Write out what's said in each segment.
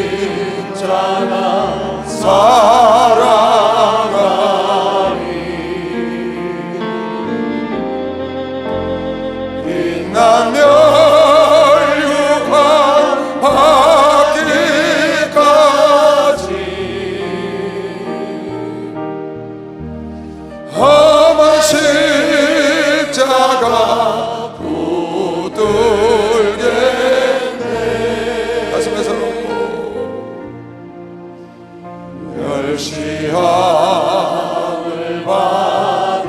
십자가 사랑하리. 빛나며 험한 십자가 붙들겠네. 가슴에서 놓고 멸시함을 받은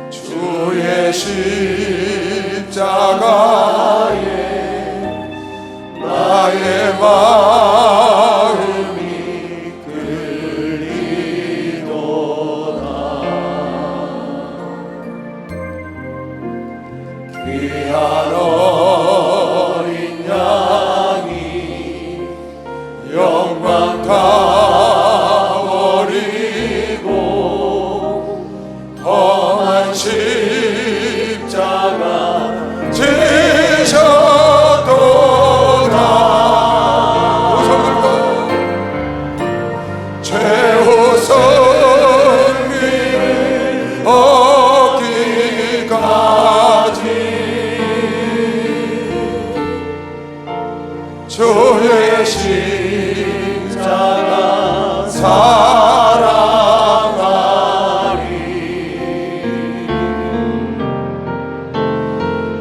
주의 십자가에 나의 마음이 귀한 어린 양이 영광 다 버리고 험한 십자가 지셨도다. 오성들과 최후성리를 얻기까지 주의 십자가 사랑하리.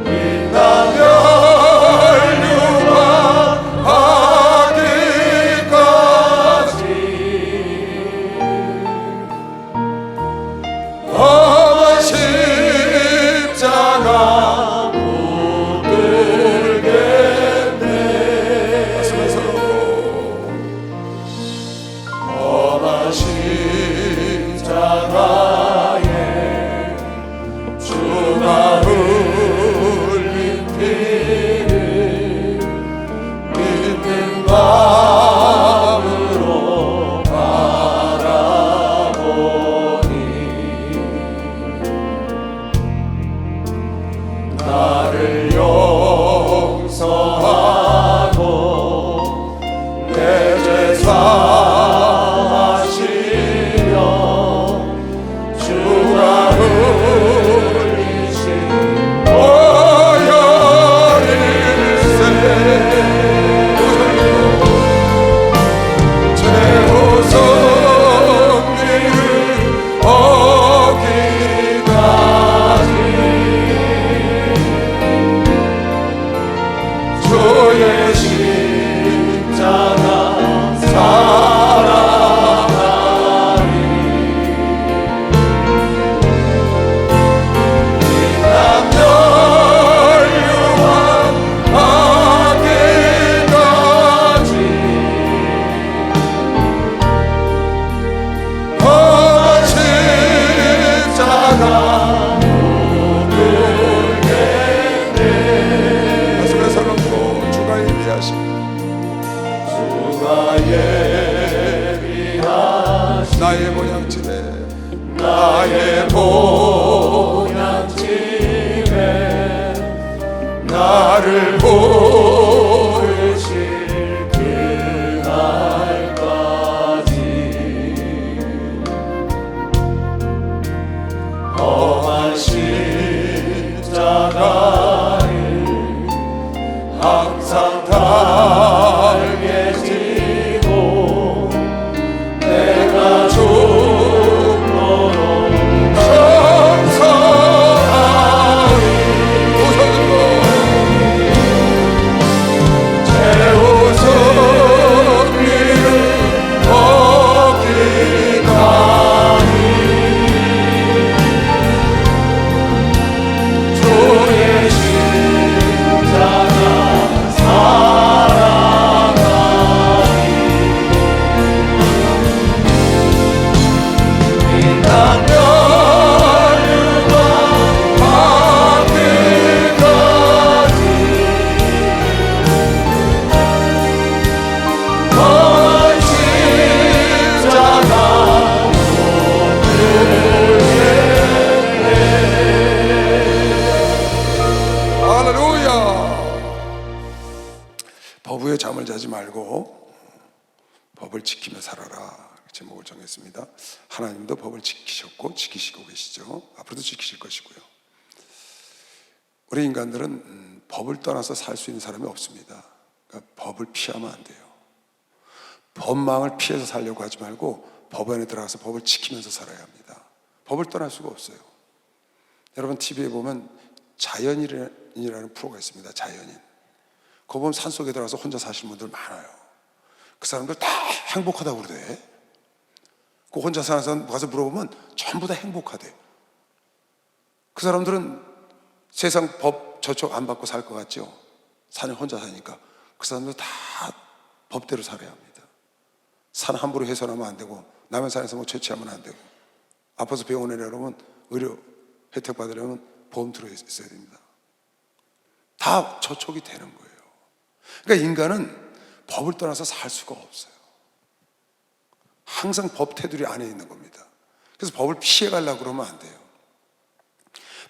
빛나며 율법하기까지 험한 십자가 십자가에 주가 흘린 피를 믿는 마음으로 바라보니 나를 용서하고 내 죄 나의 모양집에 나의 모양집에 나를 보이실 그날까지 험한 십자가를 항상 달게 지고 내가 죽도록 정성하리. 법에 잠을 자지 말고 법을 지키며 살아라, 제목을 정했습니다. 하나님도 법을 지키셨고 지키시고 계시죠. 앞으로도 지키실 것이고요. 우리 인간들은 법을 떠나서 살 수 있는 사람이 없습니다. 그러니까 법을 피하면 안 돼요. 법망을 피해서 살려고 하지 말고 법 안에 들어가서 법을 지키면서 살아야 합니다. 법을 떠날 수가 없어요. 여러분 TV에 보면 자연인이라는 프로가 있습니다. 자연인. 그거 보면 산속에 들어가서 혼자 사시는 분들 많아요. 그 사람들 다 행복하다고 그러대. 그 혼자 사는 사람 가서 물어보면 전부 다 행복하대. 그 사람들은 세상 법 저촉 안 받고 살 것 같죠? 산에 혼자 사니까. 그 사람들 다 법대로 살아야 합니다. 산 함부로 훼손하면 안 되고, 남의 산에서 뭐 채취하면 안 되고, 아파서 병원에 내려오면 의료 혜택 받으려면 보험 들어 있어야 됩니다. 다 저촉이 되는 거예요. 그러니까 인간은 법을 떠나서 살 수가 없어요. 항상 법 테두리 안에 있는 겁니다. 그래서 법을 피해 가려고 그러면 안 돼요.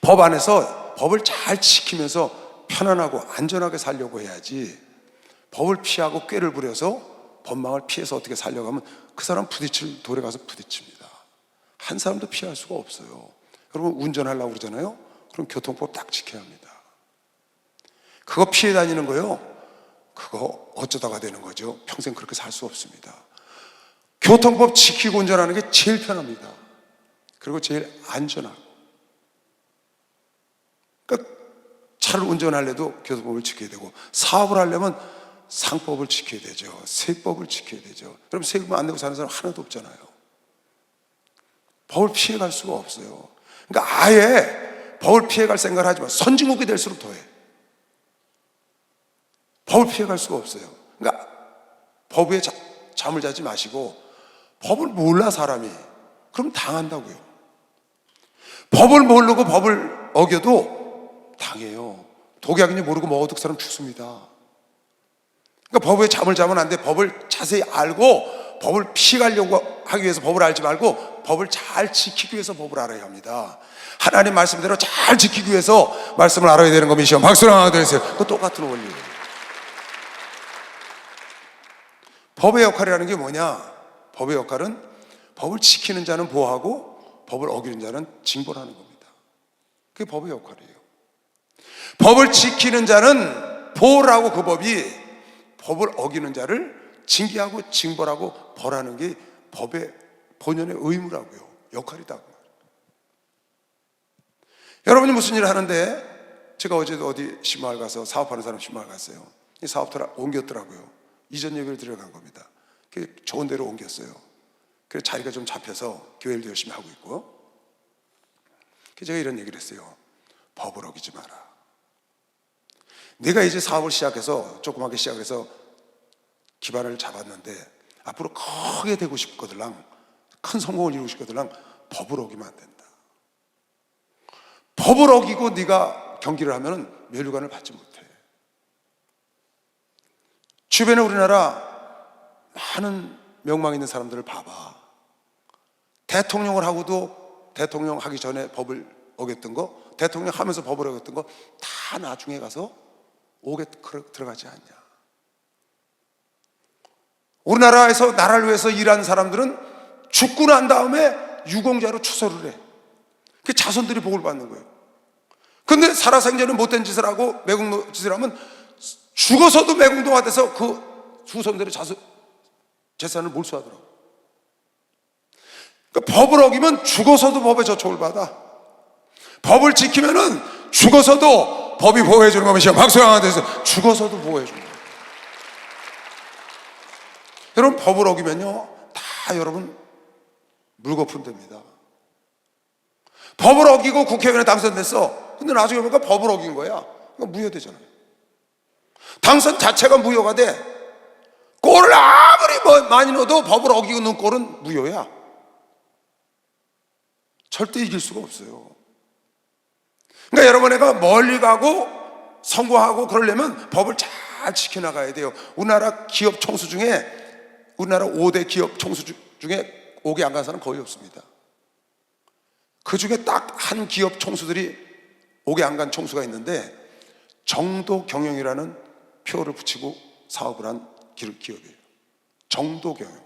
법 안에서 법을 잘 지키면서 편안하고 안전하게 살려고 해야지, 법을 피하고 꾀를 부려서 법망을 피해서 어떻게 살려고 하면 그 사람 부딪힐 돌에 가서 부딪힙니다. 한 사람도 피할 수가 없어요. 여러분 운전하려고 그러잖아요. 그럼 교통법 딱 지켜야 합니다. 그거 피해 다니는 거요, 그거 어쩌다가 되는 거죠. 평생 그렇게 살 수 없습니다. 교통법 지키고 운전하는 게 제일 편합니다. 그리고 제일 안전하고. 그러니까 차를 운전하려도 교통법을 지켜야 되고, 사업을 하려면 상법을 지켜야 되죠. 세법을 지켜야 되죠. 여러분 세금 안 내고 사는 사람 하나도 없잖아요. 법을 피해갈 수가 없어요. 그러니까 아예 법을 피해갈 생각을 하지 마. 선진국이 될수록 더해. 법을 피해갈 수가 없어요. 그러니까 법 위에 잠을 자지 마시고, 법을 몰라 사람이, 그럼 당한다고요. 법을 모르고 법을 어겨도 당해요. 독약인지 모르고 먹어도 그 사람 죽습니다. 그러니까 법 위에 잠을 자면 안 돼. 법을 자세히 알고 법을 피해가려고 하기 위해서 법을 알지 말고 법을 잘 지키기 위해서 법을 알아야 합니다. 하나님 말씀대로 잘 지키기 위해서 말씀을 알아야 되는 겁니다. 박수를 하나 더 해주세요. 그 똑같은 원리예요. 법의 역할이라는 게 뭐냐? 법의 역할은 법을 지키는 자는 보호하고 법을 어기는 자는 징벌하는 겁니다. 그게 법의 역할이에요. 법을 지키는 자는 보호를 하고 그 법이 법을 어기는 자를 징계하고 징벌하고 벌하는 게 법의 본연의 의무라고요. 역할이다. 여러분이 무슨 일을 하는데, 제가 어제도 어디 신마을 가서 사업하는 사람 신마을 갔어요. 이 사업터를 옮겼더라고요. 이전 예배를 드려간 겁니다. 좋은 데로 옮겼어요. 그래서 자리가 좀 잡혀서 교회를 열심히 하고 있고, 제가 이런 얘기를 했어요. 법을 어기지 마라. 내가 이제 사업을 시작해서 조그맣게 시작해서 기반을 잡았는데 앞으로 크게 되고 싶거들랑, 큰 성공을 이루고 싶거들랑 법을 어기면 안 된다. 법을 어기고 네가 경기를 하면 면류관을 받지 못해. 주변에 우리나라 많은 명망 있는 사람들을 봐봐. 대통령을 하고도 대통령 하기 전에 법을 어겼던 거, 대통령 하면서 법을 어겼던 거 다 나중에 가서 옥에 들어가지 않냐. 우리나라에서 나라를 위해서 일한 사람들은 죽고 난 다음에 유공자로 추서를 해. 그 자손들이 복을 받는 거예요. 근데 살아생전에 못된 짓을 하고 매국노 짓을 하면 죽어서도 매국노가 돼서 그 후손들의 재산을 몰수하더라고요. 그러니까 법을 어기면 죽어서도 법의 저촉을 받아. 법을 지키면은 죽어서도 법이 보호해 주는 겁니다. 박수 하나 드세요. 죽어서도 보호해 주는 거예요. 여러분 법을 어기면요 다 여러분 물거품 됩니다. 법을 어기고 국회의원에 당선됐어. 근데 나중에 보니까 법을 어긴 거야. 그러니까 무효되잖아요. 당선 자체가 무효가 돼. 골을 아무리 많이 넣어도 법을 어기고 넣은 골은 무효야. 절대 이길 수가 없어요. 그러니까 여러분애가 멀리 가고 성공하고 그러려면 법을 잘 지켜나가야 돼요. 우리나라 기업 총수 중에, 우리나라 5대 기업 총수 중에 옥에 안 간 사람은 거의 없습니다. 그 중에 딱 한 기업 총수들이 옥에 안 간 총수가 있는데 정도 경영이라는 표를 붙이고 사업을 한 기업이에요. 정도 경영.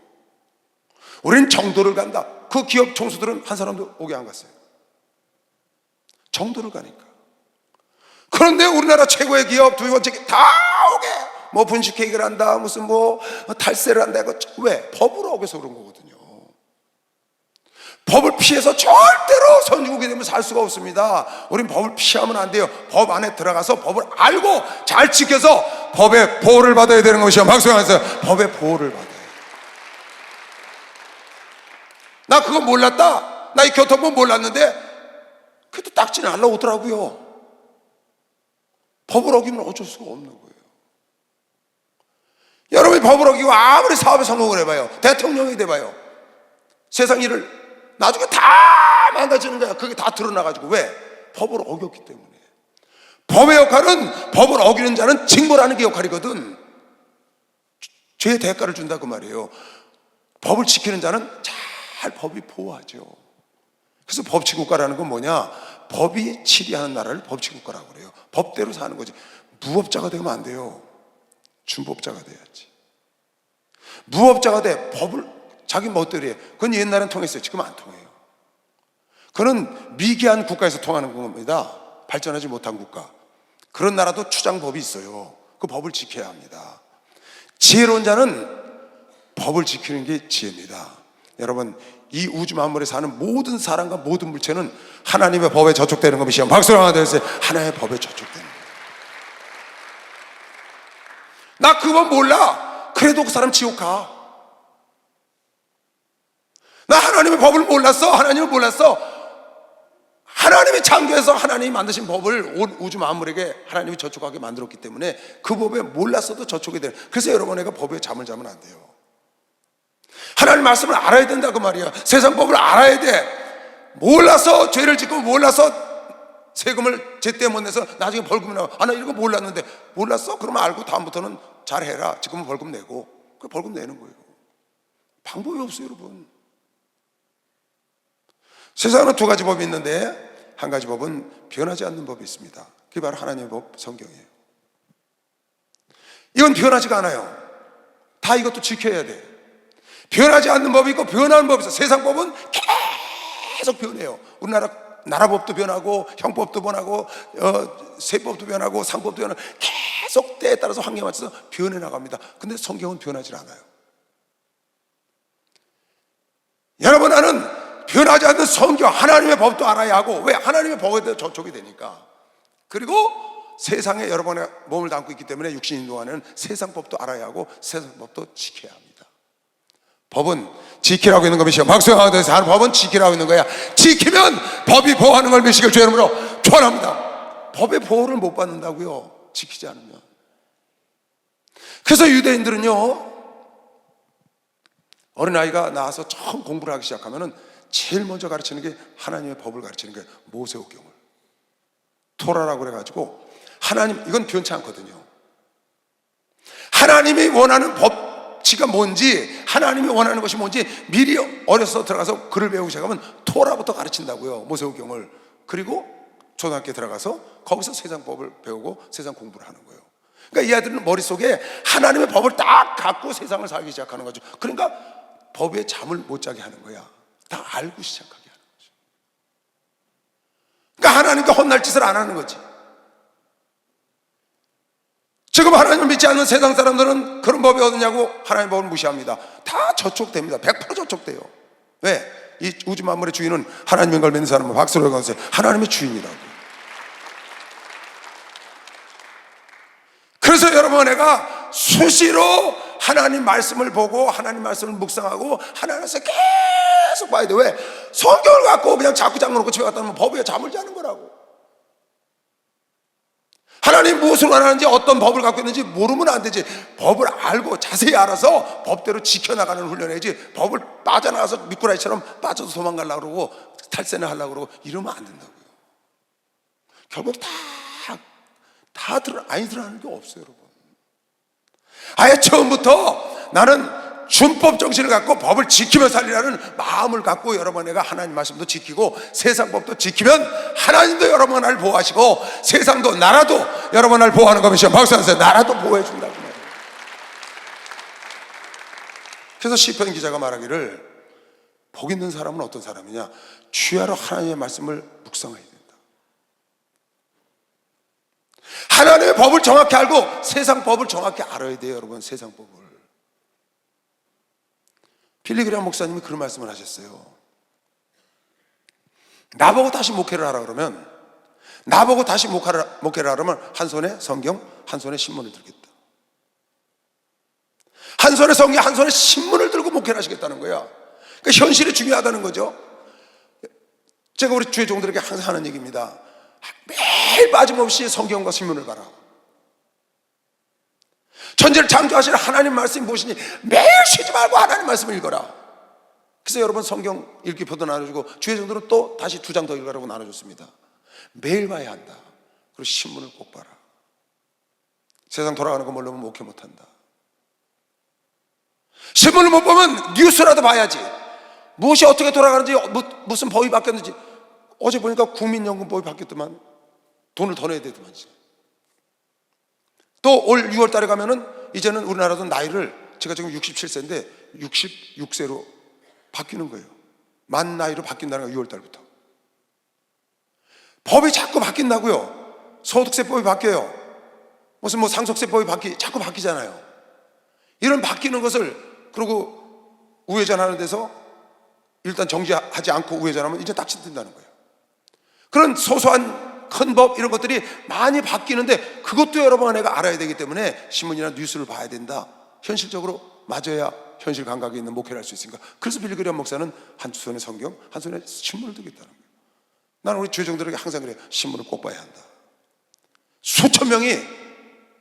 우리는 정도를 간다. 그 기업 총수들은 한 사람도 오게 안 갔어요. 정도를 가니까. 그런데 우리나라 최고의 기업 두 번째 다 오게, 뭐 분식회계를 한다, 무슨 뭐 탈세를 한다. 왜? 법으로 어겨서 그런 거거든요. 법을 피해서 절대로 선진국이 되면 살 수가 없습니다. 우린 법을 피하면 안 돼요. 법 안에 들어가서 법을 알고 잘 지켜서 법의 보호를 받아야 되는 것이요. 박수하면서 법의 보호를 받아요. 나 그거 몰랐다. 나 이 교통법 몰랐는데 그래도 딱지는 안 나오더라고요. 법을 어기면 어쩔 수가 없는 거예요. 여러분이 법을 어기고 아무리 사업에 성공을 해봐요, 대통령이 돼봐요, 세상 일을 나중에 다 망가지는 거야. 그게 다 드러나가지고. 왜? 법을 어겼기 때문에. 법의 역할은, 법을 어기는 자는 징벌하는 게 역할이거든. 죄의 대가를 준다 그 말이에요. 법을 지키는 자는 잘 법이 보호하죠. 그래서 법치국가라는 건 뭐냐? 법이 치리하는 나라를 법치국가라고 그래요. 법대로 사는 거지. 무법자가 되면 안 돼요. 준법자가 돼야지. 무법자가 돼 법을 자기 멋대로 해. 그건 옛날엔 통했어요. 지금 안 통해요. 그건 미개한 국가에서 통하는 겁니다. 발전하지 못한 국가. 그런 나라도 추장법이 있어요. 그 법을 지켜야 합니다. 지혜로운 자는 법을 지키는 게 지혜입니다. 여러분, 이 우주 만물에 사는 모든 사람과 모든 물체는 하나님의 법에 저촉되는 것이요. 박수를 하나 드세요. 하나님의 법에 저촉되는 거예요. 나 그거 몰라. 그래도 그 사람 지옥 가. 나 하나님의 법을 몰랐어. 하나님을 몰랐어. 하나님이 창조해서 하나님이 만드신 법을 온 우주 만물에게 하나님이 저촉하게 만들었기 때문에 그 법에 몰랐어도 저촉이 돼요. 그래서 여러분에게 법에 잠을 자면 안 돼요. 하나님 말씀을 알아야 된다 그 말이야. 세상 법을 알아야 돼. 몰라서 죄를 짓고 몰라서 세금을 제때 못 내서 나중에 벌금이 나와. 나 이런 거 몰랐는데. 몰랐어? 그러면 알고 다음부터는 잘해라. 지금은 벌금 내고. 그 벌금 내는 거예요. 방법이 없어요, 여러분. 세상에는 두 가지 법이 있는데 한 가지 법은 변하지 않는 법이 있습니다. 그게 바로 하나님의 법, 성경이에요. 이건 변하지가 않아요. 다 이것도 지켜야 돼. 변하지 않는 법이 있고 변하는 법이 있어. 세상 법은 계속 변해요. 우리나라 나라법도 변하고 형법도 변하고 세법도 변하고 상법도 변하고 계속 때에 따라서 환경에 맞춰서 변해 나갑니다. 근데 성경은 변하지 않아요. 여러분, 나는 변하지 않는 성경, 하나님의 법도 알아야 하고. 왜? 하나님의 법에 대해 저촉이 되니까. 그리고 세상에 여러분의 몸을 담고 있기 때문에 육신인 동안에는 세상 법도 알아야 하고 세상 법도 지켜야 합니다. 법은 지키라고 있는 것이요. 박수가 하면서 하는 법은 지키라고 있는 거야. 지키면 법이 보호하는 걸 믿으시길 주의 이름으로 축원합니다. 법의 보호를 못 받는다고요, 지키지 않으면. 그래서 유대인들은요, 어린아이가 나와서 처음 공부를 하기 시작하면은 제일 먼저 가르치는 게 하나님의 법을 가르치는 거예요. 모세오경을, 토라라고 그래가지고, 하나님, 이건 변치 않거든요. 하나님이 원하는 법치가 뭔지, 하나님이 원하는 것이 뭔지 미리 어려서 들어가서 글을 배우기 시작하면 토라부터 가르친다고요, 모세오경을. 그리고 초등학교에 들어가서 거기서 세상 법을 배우고 세상 공부를 하는 거예요. 그러니까 이 아이들은 머릿속에 하나님의 법을 딱 갖고 세상을 살기 시작하는 거죠. 그러니까 법에 잠을 못 자게 하는 거야. 다 알고 시작하게 하는 거죠. 그러니까 하나님께 혼날 짓을 안 하는 거지. 지금 하나님을 믿지 않는 세상 사람들은 그런 법이 어디냐고 하나님의 법을 무시합니다. 다 저촉됩니다. 100% 저촉돼요. 왜? 이 우주 만물의 주인은 하나님인 걸 믿는 사람은 박수를 하세요. 하나님의 주인이라고. 그래서 여러분, 내가 수시로 하나님 말씀을 보고 하나님 말씀을 묵상하고 하나님께서 계속 봐야 돼. 왜? 성경을 갖고 그냥 자꾸 잠궈놓고 집에 갔다 오면 법에 잠을 자는 거라고. 하나님 무엇을 원하는지, 어떤 법을 갖고 있는지 모르면 안 되지. 법을 알고 자세히 알아서 법대로 지켜나가는 훈련해야지. 법을 빠져나가서 미꾸라지처럼 빠져서 도망가려고 그러고 탈세나 하려고 그러고 이러면 안 된다고요. 결국 다 아니 드러나는 게 없어요, 여러분. 아예 처음부터 나는 준법 정신을 갖고 법을 지키며 살리라는 마음을 갖고 여러분, 내가 하나님 말씀도 지키고 세상 법도 지키면 하나님도 여러분 나를 보호하시고 세상도 나라도 여러분 나를 보호하는 것이죠. 박수 한번 주세요. 나라도 보호해 준다고 말이에요. 그래서 시편 기자가 말하기를 복 있는 사람은 어떤 사람이냐? 주야로 하나님의 말씀을 묵상해야 된다. 하나님의 법을 정확히 알고 세상 법을 정확히 알아야 돼요, 여러분. 세상 법을. 빌리 그레이엄 목사님이 그런 말씀을 하셨어요. 나보고 다시 목회를 하라 그러면, 나보고 다시 목회를 하려면 한 손에 성경, 한 손에 신문을 들겠다. 한 손에 성경, 한 손에 신문을 들고 목회를 하시겠다는 거야. 그러니까 현실이 중요하다는 거죠. 제가 우리 주의 종들에게 항상 하는 얘기입니다. 매일 빠짐없이 성경과 신문을 봐라. 천지를 창조하시는 하나님 말씀이 무엇이니 매일 쉬지 말고 하나님 말씀을 읽어라. 그래서 여러분 성경 읽기표도 나눠주고 주의 종들은 또 다시 2장 더 읽으라고 나눠줬습니다. 매일 봐야 한다. 그리고 신문을 꼭 봐라. 세상 돌아가는 거 모르면 목회 못한다. 신문을 못 보면 뉴스라도 봐야지. 무엇이 어떻게 돌아가는지, 무슨 법이 바뀌었는지. 어제 보니까 국민연금법이 바뀌었더만, 돈을 더 내야 되더만. 또 올 6월 달에 가면은 이제는 우리나라도 나이를, 제가 지금 67세인데 66세로 바뀌는 거예요. 만 나이로 바뀐다는 거예요. 6월 달부터. 법이 자꾸 바뀐다고요. 소득세법이 바뀌어요. 무슨 상속세법이 자꾸 바뀌잖아요. 이런 바뀌는 것을, 그리고 우회전하는 데서 일단 정지하지 않고 우회전하면 이제 딱 진다는 거예요. 그런 소소한 큰 법 이런 것들이 많이 바뀌는데 그것도 여러분 내가 알아야 되기 때문에 신문이나 뉴스를 봐야 된다. 현실적으로 맞아야 현실 감각이 있는 목회를 할 수 있으니까. 그래서 빌리 그레이엄 목사는 한 손에 성경, 한 손에 신문을 들겠다는 거예요. 나는 우리 주의종들에게 항상 그래요. 신문을 꼭 봐야 한다. 수천 명이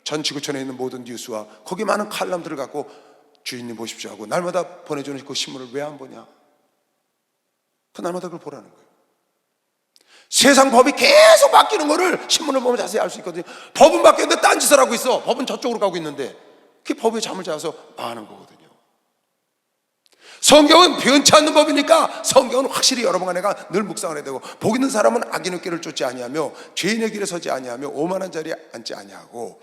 전 지구촌에 있는 모든 뉴스와 거기 많은 칼럼들을 갖고 주인님 보십시오 하고 날마다 보내주는 그 신문을 왜 안 보냐? 그 날마다 그걸 보라는 거예요. 세상 법이 계속 바뀌는 거를 신문을 보면 자세히 알 수 있거든요. 법은 바뀌었는데 딴짓을 하고 있어. 법은 저쪽으로 가고 있는데 그게 법에 잠을 자서 망하는 거거든요. 성경은 변치 않는 법이니까 성경은 확실히 여러분과 내가 늘 묵상을 해야 되고, 복 있는 사람은 악인의 길을 쫓지 아니하며 죄인의 길에 서지 아니하며 오만한 자리에 앉지 아니하고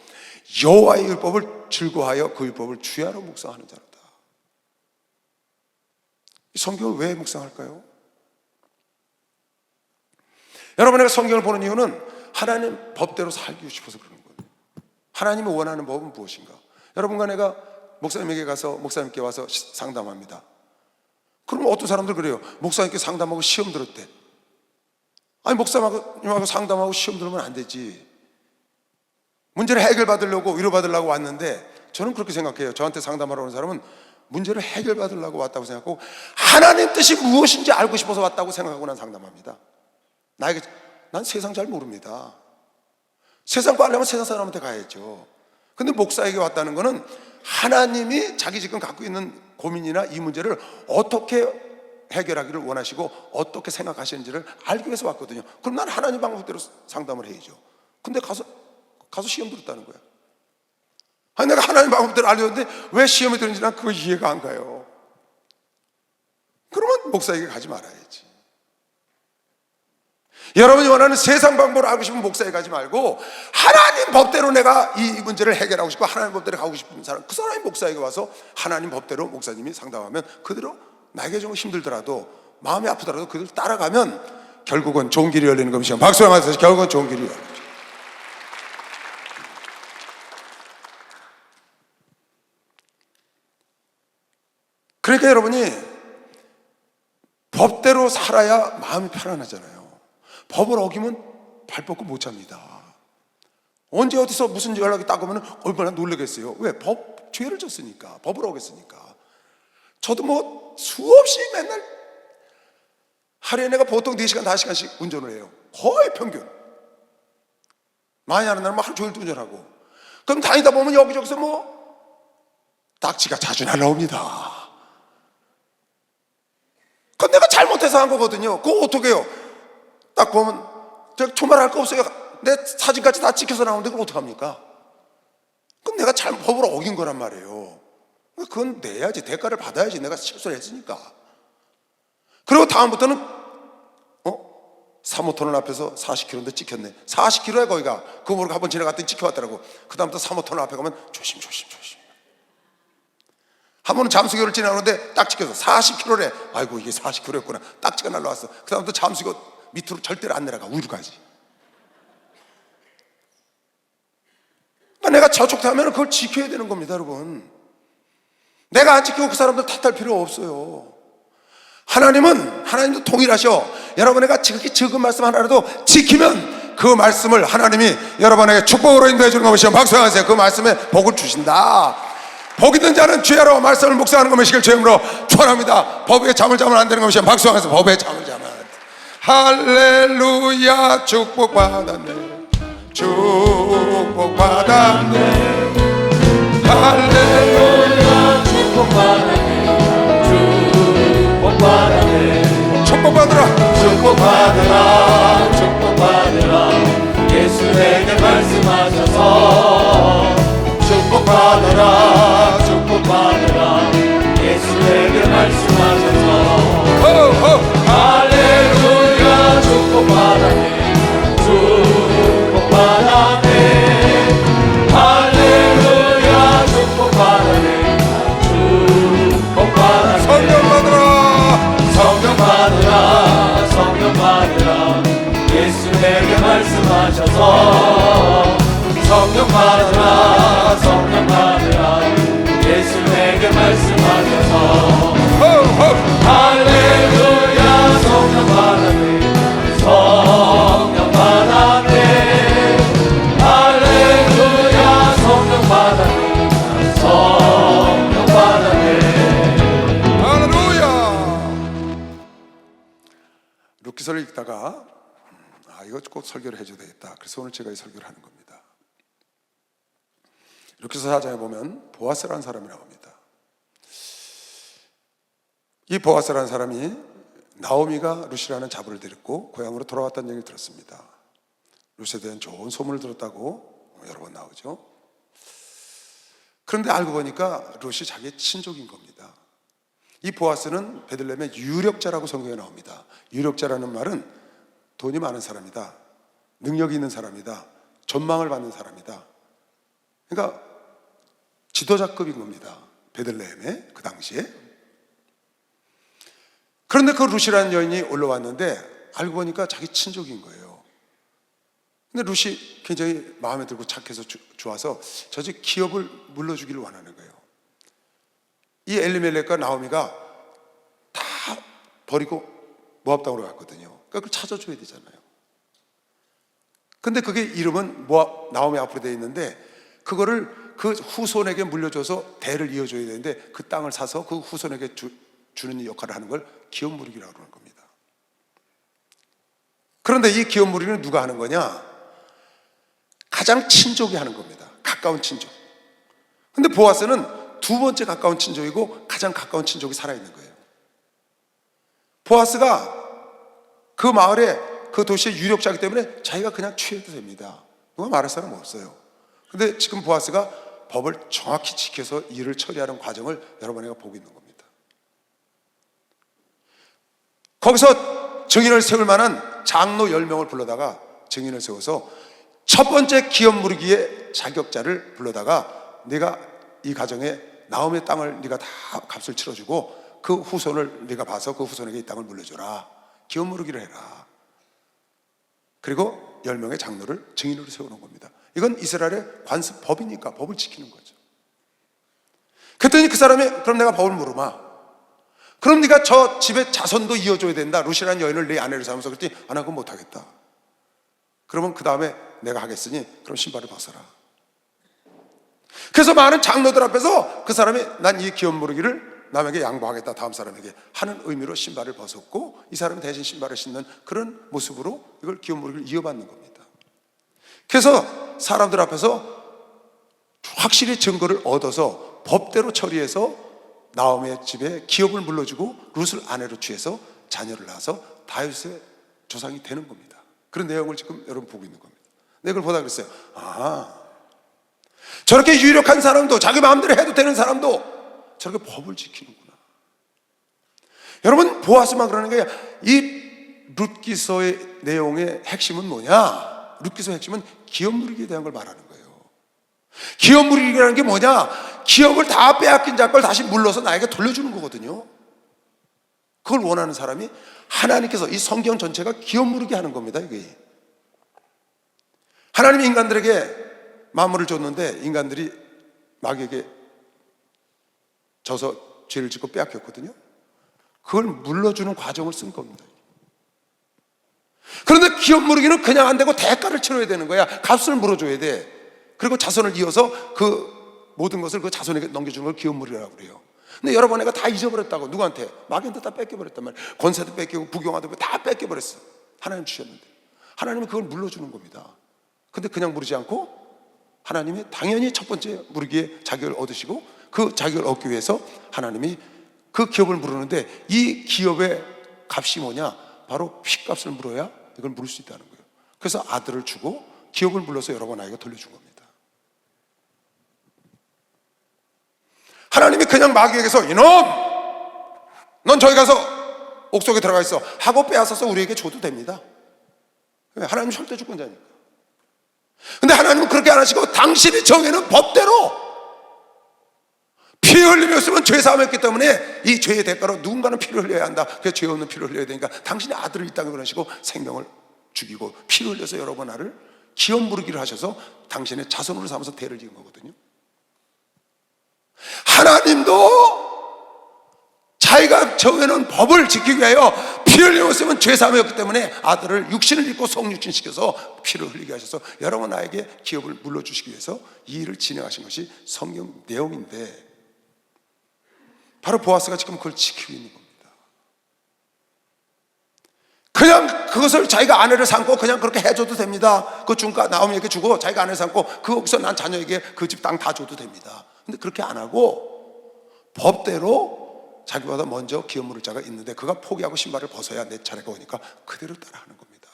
여호와의 율법을 즐거워하여 그 율법을 주야로 묵상하는 자로다. 이 성경을 왜 묵상할까요? 여러분에게 성경을 보는 이유는 하나님 법대로 살기 싶어서 그러는 거예요. 하나님이 원하는 법은 무엇인가? 여러분과 내가 목사님에게 가서 목사님께 와서 상담합니다. 그러면 어떤 사람들 그래요. 목사님께 상담하고 시험 들었대. 아니 목사님하고 상담하고 시험 들으면 안 되지. 문제를 해결받으려고 위로받으려고 왔는데, 저는 그렇게 생각해요. 저한테 상담하러 오는 사람은 문제를 해결받으려고 왔다고 생각하고 하나님 뜻이 무엇인지 알고 싶어서 왔다고 생각하고 난 상담합니다. 난 세상 잘 모릅니다. 세상 거 알려면 세상 사람한테 가야죠. 근데 목사에게 왔다는 거는 하나님이 자기 지금 갖고 있는 고민이나 이 문제를 어떻게 해결하기를 원하시고 어떻게 생각하시는지를 알기 위해서 왔거든요. 그럼 난 하나님 방법대로 상담을 해야죠. 근데 가서 시험 들었다는 거야. 아니 내가 하나님 방법대로 알려줬는데 왜 시험에 들는지 난 그거 이해가 안 가요. 그러면 목사에게 가지 말아야지. 여러분이 원하는 세상 방법을 알고 싶으면 목사에 가지 말고 하나님 법대로 내가 이 문제를 해결하고 싶고 하나님 법대로 가고 싶은 사람, 그 사람이 목사에게 와서 하나님 법대로 목사님이 상담하면 그대로 나에게 좀 힘들더라도 마음이 아프더라도 그대로 따라가면 결국은 좋은 길이 열리는 것이죠. 박수 한번 해서 결국은 좋은 길이 열리는 거죠. 그러니까 여러분이 법대로 살아야 마음이 편안하잖아요. 법을 어기면 발 뻗고 못 잡니다. 언제 어디서 무슨 연락이 딱 오면 얼마나 놀라겠어요. 왜? 죄를 졌으니까, 법을 어겼으니까. 저도 수없이 맨날 하루에 내가 보통 4시간, 5시간씩 운전을 해요. 거의 평균. 많이 하는 날은 하루 종일 운전하고. 그럼 다니다 보면 여기저기서 딱지가 자주 날라옵니다. 그건 내가 잘못해서 한 거거든요. 그거 어떻게 해요? 딱 보면 제가 초말할 거 없어요. 내 사진까지 다 찍혀서 나오는데 그걸 어떡합니까? 그럼 내가 법을 어긴 거란 말이에요. 그건 내야지. 대가를 받아야지. 내가 실수를 했으니까. 그리고 다음부터는 3호터널 앞에서 40km인데 찍혔네. 40km야 거기가. 그거 모르고 한번 지나갔더니 찍혀왔더라고. 그 다음부터 3호터널 앞에 가면 조심. 한 번은 잠수교를 지나가는데 딱지가 40km래. 아이고 이게 40km였구나. 딱지가 날라왔어. 그 다음부터 잠수교 밑으로 절대로 안 내려가. 위로 가지. 그러니까 내가 저촉하면 그걸 지켜야 되는 겁니다, 여러분. 내가 안 지키고 그 사람들 탓할 필요 없어요. 하나님도 동일하셔. 여러분에게 그렇게 적은 말씀 하나라도 지키면 그 말씀을 하나님이 여러분에게 축복으로 인도해 주는 것이요. 박수하세요. 그 말씀에 복을 주신다. 복 있는 자는 주야로 말씀을 묵상하는 것이길 주임으로 축원합니다. 법에 잠을 자면 안 되는 것이요. 박수하면서 법에 잠을 자면 안 돼. 할렐루야. 축복받았네. 축복받았네. 할렐루야. 축복받았네. 축복받았네. 축복받으라. 축복받으라. 축복받으라. 예수에게 말씀하셔서 축복받으라. 축복받으라. 예수에게 말씀하셔서 할렐루야. 축복받았네. 축복받았네. 할렐루야. 축복받았네. 축복받았네. 성령 받으라. 성령 받으라. 성령 받으라. 예수에게 말씀하셔서 성령 받으라. 성령 받으라. 예수에게 말씀하셔서 할렐루야. 성령 받았네. 성령 받았네. 할렐루야. 성령 받았네. 성령 받았네. 할렐루야. 루키서를 읽다가 이거 꼭 설교를 해줘야 되겠다. 그래서 오늘 제가 이 설교를 하는 겁니다. 루키서 4장에 보면 보아스라는 사람이 나옵니다. 이 보아스라는 사람이 나오미가 루시라는 자부를 데리고 고향으로 돌아왔다는 얘기를 들었습니다. 루시에 대한 좋은 소문을 들었다고 여러 번 나오죠. 그런데 알고 보니까 루시 자기의 친족인 겁니다. 이 보아스는 베들레헴의 유력자라고 성경에 나옵니다. 유력자라는 말은 돈이 많은 사람이다, 능력이 있는 사람이다, 전망을 받는 사람이다. 그러니까 지도자급인 겁니다, 베들레헴에 그 당시에. 그런데 그 루시라는 여인이 올라왔는데 알고 보니까 자기 친족인 거예요. 근데 루시 굉장히 마음에 들고 착해서 좋아서 저 집 기업을 물려주기를 원하는 거예요. 이 엘리멜렉과 나오미가 다 버리고 모압 땅으로 갔거든요. 그러니까 그걸 찾아줘야 되잖아요. 근데 그게 이름은 모압, 나오미 앞으로 되어 있는데 그거를 그 후손에게 물려줘서 대를 이어줘야 되는데 그 땅을 사서 그 후손에게 주는 역할을 하는 걸 기업 물리기라고 그러는 겁니다. 그런데 이 기업 물리기는 누가 하는 거냐? 가장 친족이 하는 겁니다. 가까운 친족. 근데 보아스는 두 번째 가까운 친족이고 가장 가까운 친족이 살아있는 거예요. 보아스가 그 마을에 그 도시의 유력자이기 때문에 자기가 그냥 취해도 됩니다. 누가 말할 사람 없어요. 근데 지금 보아스가 법을 정확히 지켜서 일을 처리하는 과정을 여러분에게 보고 있는 겁니다. 거기서 증인을 세울 만한 장로 10명을 불러다가 증인을 세워서 첫 번째 기업 무르기의 자격자를 불러다가 네가 이 가정에 나오미의 땅을 네가 다 값을 치러주고 그 후손을 네가 봐서 그 후손에게 이 땅을 물려줘라. 기업 무르기를 해라. 그리고 10명의 장로를 증인으로 세우는 겁니다. 이건 이스라엘의 관습법이니까 법을 지키는 거죠. 그랬더니 그 사람이 그럼 내가 법을 물어봐. 그럼 네가 저 집의 자손도 이어줘야 된다. 루시라는 여인을 내 아내로 삼아서. 그랬더니 나 그건 못하겠다. 그러면 그 다음에 내가 하겠으니 그럼 신발을 벗어라. 그래서 많은 장로들 앞에서 그 사람이 난 이 기업 무르기를 남에게 양보하겠다, 다음 사람에게 하는 의미로 신발을 벗었고 이 사람이 대신 신발을 신는 그런 모습으로 이걸 기업 무르기를 이어받는 겁니다. 그래서 사람들 앞에서 확실히 증거를 얻어서 법대로 처리해서 나오미의 집에 기업을 물려주고 룻을 아내로 취해서 자녀를 낳아서 다윗의 조상이 되는 겁니다. 그런 내용을 지금 여러분 보고 있는 겁니다. 근데 이걸 보다 그랬어요. 저렇게 유력한 사람도 자기 마음대로 해도 되는 사람도 저렇게 법을 지키는구나. 여러분 보아스만 그러는 게 이 룻기서의 내용의 핵심은 뭐냐? 룻기서의 핵심은 기업 누리기에 대한 걸 말하는 거예요. 기업 누리기라는 게 뭐냐? 기업을 다 빼앗긴 자 걸 다시 물러서 나에게 돌려주는 거거든요. 그걸 원하는 사람이 하나님께서 이 성경 전체가 기업 물게 하는 겁니다. 이게 하나님이 인간들에게 만물을 줬는데 인간들이 마귀에게 져서 죄를 짓고 빼앗겼거든요. 그걸 물러주는 과정을 쓴 겁니다. 그런데 기업 물기는 그냥 안 되고 대가를 치러야 되는 거야. 값을 물어줘야 돼. 그리고 자손을 이어서 그 모든 것을 그 자손에게 넘겨주는 걸 기업 물이라고 그래요. 근데 여러 번 내가 다 잊어버렸다고. 누구한테? 마귀한테 다 뺏겨버렸단 말이에요. 권세도 뺏기고 부경화도 다 뺏겨버렸어. 하나님 주셨는데 하나님은 그걸 물러주는 겁니다. 근데 그냥 물지 않고 하나님이 당연히 첫 번째 물기에 자격을 얻으시고 그 자격을 얻기 위해서 하나님이 그 기업을 물었는데 이 기업의 값이 뭐냐? 바로 핏값을 물어야 이걸 물을 수 있다는 거예요. 그래서 아들을 주고 기업을 물러서 여러 번 아이가 돌려준 겁니다. 하나님이 그냥 마귀에게서 이놈! 넌 저기 가서 옥속에 들어가 있어 하고 빼앗아서 우리에게 줘도 됩니다. 하나님은 절대 주권자니까. 근데 하나님은 그렇게 안 하시고 당신이 정해놓은 법대로 피 흘리며 쓰면 죄 사함했기 때문에 이 죄의 대가로 누군가는 피를 흘려야 한다. 그래서 죄 없는 피를 흘려야 되니까 당신의 아들을 이 땅에 보내시고 생명을 죽이고 피를 흘려서 여러 번 나를 기업 무르기를 하셔서 당신의 자손으로 삼아서 대를 지은 거거든요. 하나님도 자기가 정해놓은 법을 지키기 위하여 피 흘렸으면 죄 사함이었기 때문에 아들을 육신을 입고 성육신시켜서 피를 흘리게 하셔서 여러 번 나에게 기업을 물러주시기 위해서 이 일을 진행하신 것이 성경 내용인데 바로 보아스가 지금 그걸 지키고 있는 겁니다. 그냥 그것을 자기가 아내를 삼고 그냥 그렇게 해줘도 됩니다. 그 중가 나오미에게 주고 자기가 아내를 삼고 거기서 난 자녀에게 그 집 땅 다 줘도 됩니다. 근데 그렇게 안 하고 법대로 자기보다 먼저 기업 물을 자가 있는데 그가 포기하고 신발을 벗어야 내 차례가 오니까 그대로 따라하는 겁니다.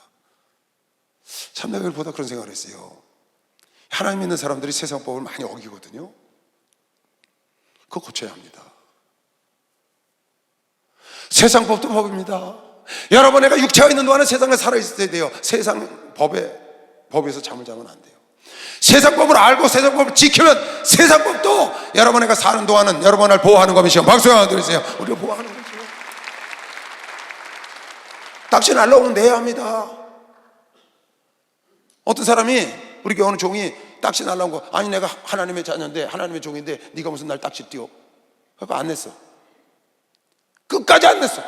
참 내가 보다 그런 생각을 했어요. 하나님 믿는 사람들이 세상 법을 많이 어기거든요. 그거 고쳐야 합니다. 세상 법도 법입니다. 여러분, 내가 육체가 있는 동안은 세상에 살아있어야 돼요. 세상 법에서 잠을 자면 안 돼요. 세상 법을 알고 세상 법을 지키면 세상 법도 여러분 내가 사는 동안은 여러분을 보호하는 것이요. 박수 한번 드리세요. 우리를 보호하는 거죠. 딱지 날라오면 내야 합니다. 어떤 사람이 우리 교회 어느 종이 딱지 날라온 거, 아니 내가 하나님의 자녀인데 하나님의 종인데 네가 무슨 날 딱지 띄워? 그거 안 냈어. 끝까지 안 냈어.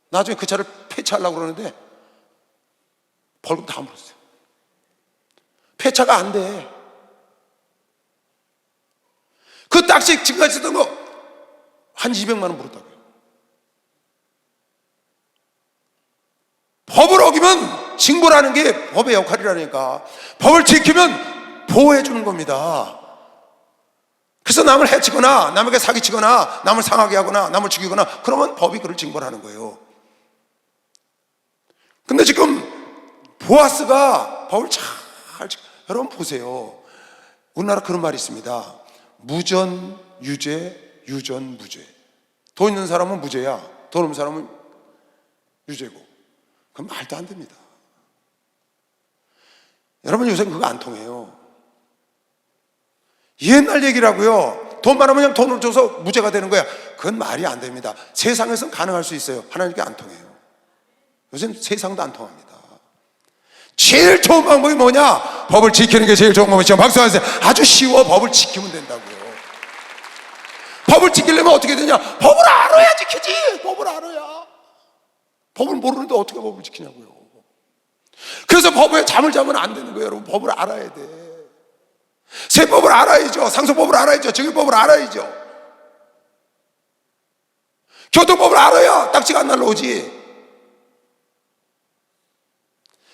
나중에 그 차를 폐차하려고 그러는데 벌금 다 물었어요. 폐차가 안 돼. 그 딱지 지금까지 쓰던 거 한 200만 원 물었다고요. 법을 어기면 징벌하는 게 법의 역할이라니까. 법을 지키면 보호해 주는 겁니다. 그래서 남을 해치거나 남에게 사기치거나 남을 상하게 하거나 남을 죽이거나 그러면 법이 그를 징벌하는 거예요. 근데 지금 보아스가 법을 잘 여러분 보세요. 우리나라 그런 말이 있습니다. 무전 유죄, 유전 무죄. 돈 있는 사람은 무죄야. 돈 없는 사람은 유죄고. 그건 말도 안 됩니다. 여러분 요새 그거 안 통해요. 옛날 얘기라고요. 돈 많으면 그냥 돈을 줘서 무죄가 되는 거야. 그건 말이 안 됩니다. 세상에서는 가능할 수 있어요. 하나님께 안 통해요. 요새는 세상도 안 통합니다. 제일 좋은 방법이 뭐냐? 법을 지키는 게 제일 좋은 방법이죠. 박수 한번 주세요. 아주 쉬워. 법을 지키면 된다고요. 법을 지키려면 어떻게 되냐? 법을 알아야 지키지. 법을 알아야. 법을 모르는데 어떻게 법을 지키냐고요. 그래서 법에 잠을 자면 안 되는 거예요. 여러분, 법을 알아야 돼. 세법을 알아야죠. 상속법을 알아야죠. 증여법을 알아야죠. 교통법을 알아야 딱지가 안 날라오지.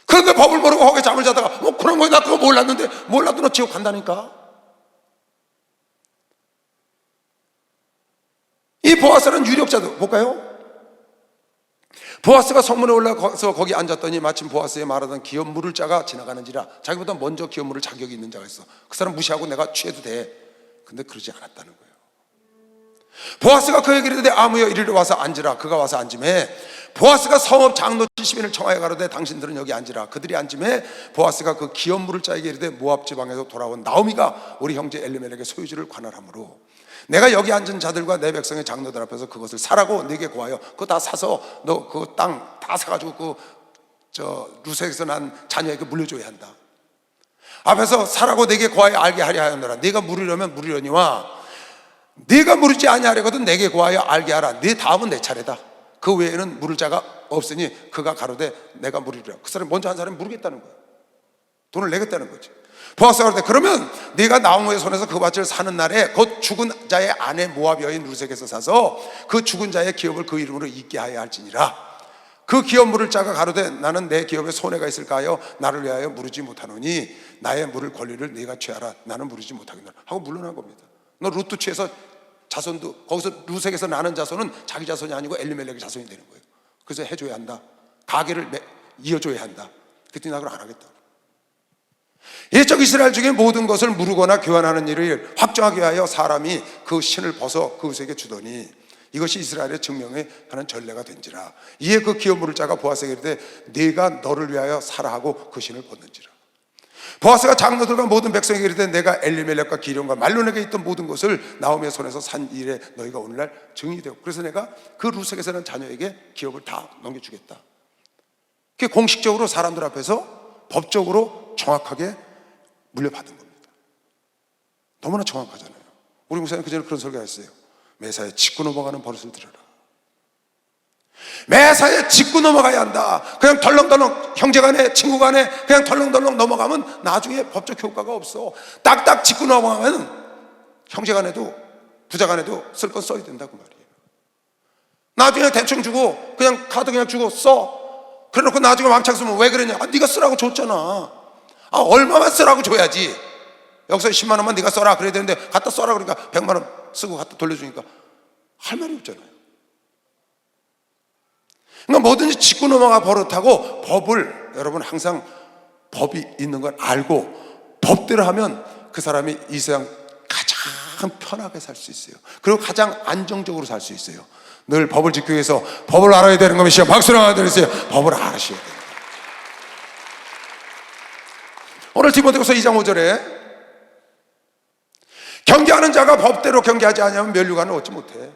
그런데 법을 모르고 거기에 잠을 자다가 뭐 그런 거야 나 그거 몰랐는데 몰라도 너 지옥 간다니까. 이 보아스는 유력자도 볼까요? 보아스가 성문에 올라가서 거기 앉았더니 마침 보아스의 말하던 기업 물을 자가 지나가는지라. 자기보다 먼저 기업 물을 자격이 있는 자가 있어. 그 사람 무시하고 내가 취해도 돼. 근데 그러지 않았다는 거예요. 보아스가 그에게 이르되 아무여 이리로 와서 앉으라. 그가 와서 앉음에 보아스가 성읍 장로 70인을 청하여 가로되 당신들은 여기 앉으라. 그들이 앉음에 보아스가 그 기업 물을 자에게 이르되 모압 지방에서 돌아온 나오미가 우리 형제 엘리멜렉의 소유지를 관할하므로 내가 여기 앉은 자들과 내 백성의 장로들 앞에서 그것을 사라고 네게 구하여 그거 다 사서 너 그 땅 다 사가지고 루색에서 난 자녀에게 물려줘야 한다. 앞에서 사라고 네게 구하여 알게 하려 하였노라. 네가 물으려면 물으려니와 네가 물지 아니하려거든 내게 구하여 알게 하라. 네 다음은 내 차례다. 그 외에는 물을 자가 없으니 그가 가로되 내가 물으리라. 그 사람이 먼저 한 사람이 물겠다는 거야. 돈을 내겠다는 거지. 보아스가 그러되 그러면 네가 나오미의 손에서 그 밭을 사는 날에 곧 죽은 자의 아내 모압 여인 루색에서 사서 그 죽은 자의 기업을 그 이름으로 잊게 하여 할지니라. 그 기업 물을 자가 가로되 나는 내 기업에 손해가 있을까 하여 나를 위하여 물으지 못하노니 나의 물을 권리를 네가 취하라. 나는 물으지 못하겠노라 하고 물러난 겁니다. 너 루트 취해서 자손도 거기서 루색에서 나는 자손은 자기 자손이 아니고 엘리멜렉의 자손이 되는 거예요. 그래서 해줘야 한다. 가게를 이어줘야 한다. 그랬더니 나 그걸 안 하겠다. 옛적 이스라엘 중에 모든 것을 무르거나 교환하는 일을 확정하게 하여 사람이 그 신을 벗어 그것에게 주더니 이것이 이스라엘의 증명에 하는 전례가 된지라. 이에 그 기업 물을 자가 보아스에게 이르되 네가 너를 위하여 사라 하고 그 신을 벗는지라. 보아스가 장로들과 모든 백성에게 이르되 내가 엘리멜렉과 기련과 말론에게 있던 모든 것을 나오미의 손에서 산 일에 너희가 오늘날 증인이 되고 그래서 내가 그 루색에서 난 자녀에게 기업을 다 넘겨주겠다. 그게 공식적으로 사람들 앞에서 법적으로 정확하게 물려받은 겁니다. 너무나 정확하잖아요. 우리 목사님 그전에 그런 설교를 했어요. 매사에 짚고 넘어가는 버릇을 들여라. 매사에 짚고 넘어가야 한다. 그냥 덜렁덜렁 형제간에 친구간에 그냥 덜렁덜렁 넘어가면 나중에 법적 효과가 없어. 딱딱 짚고 넘어가면 형제간에도 부자간에도 쓸 건 써야 된다고 말이에요. 나중에 대충 주고 그냥 카드 그냥 주고 써. 그래놓고 나중에 왕창 쓰면 왜 그러냐. 네가 쓰라고 줬잖아. 얼마만 쓰라고 줘야지. 여기서 10만 원만 네가 써라 그래야 되는데 갖다 써라 그러니까 100만 원 쓰고 갖다 돌려주니까 할 말이 없잖아요. 그러니까 뭐든지 짚고 넘어가 버릇하고 법을 여러분 항상 법이 있는 걸 알고 법대로 하면 그 사람이 이 세상 가장 편하게 살 수 있어요. 그리고 가장 안정적으로 살 수 있어요. 늘 법을 지키기 위해서 법을 알아야 되는 것이요. 박수를 하나 드리세요. 법을 알으셔야 돼요. 오늘 디모데후서 2장 5절에 경계하는 자가 법대로 경계하지 않으면 면류관을 얻지 못해.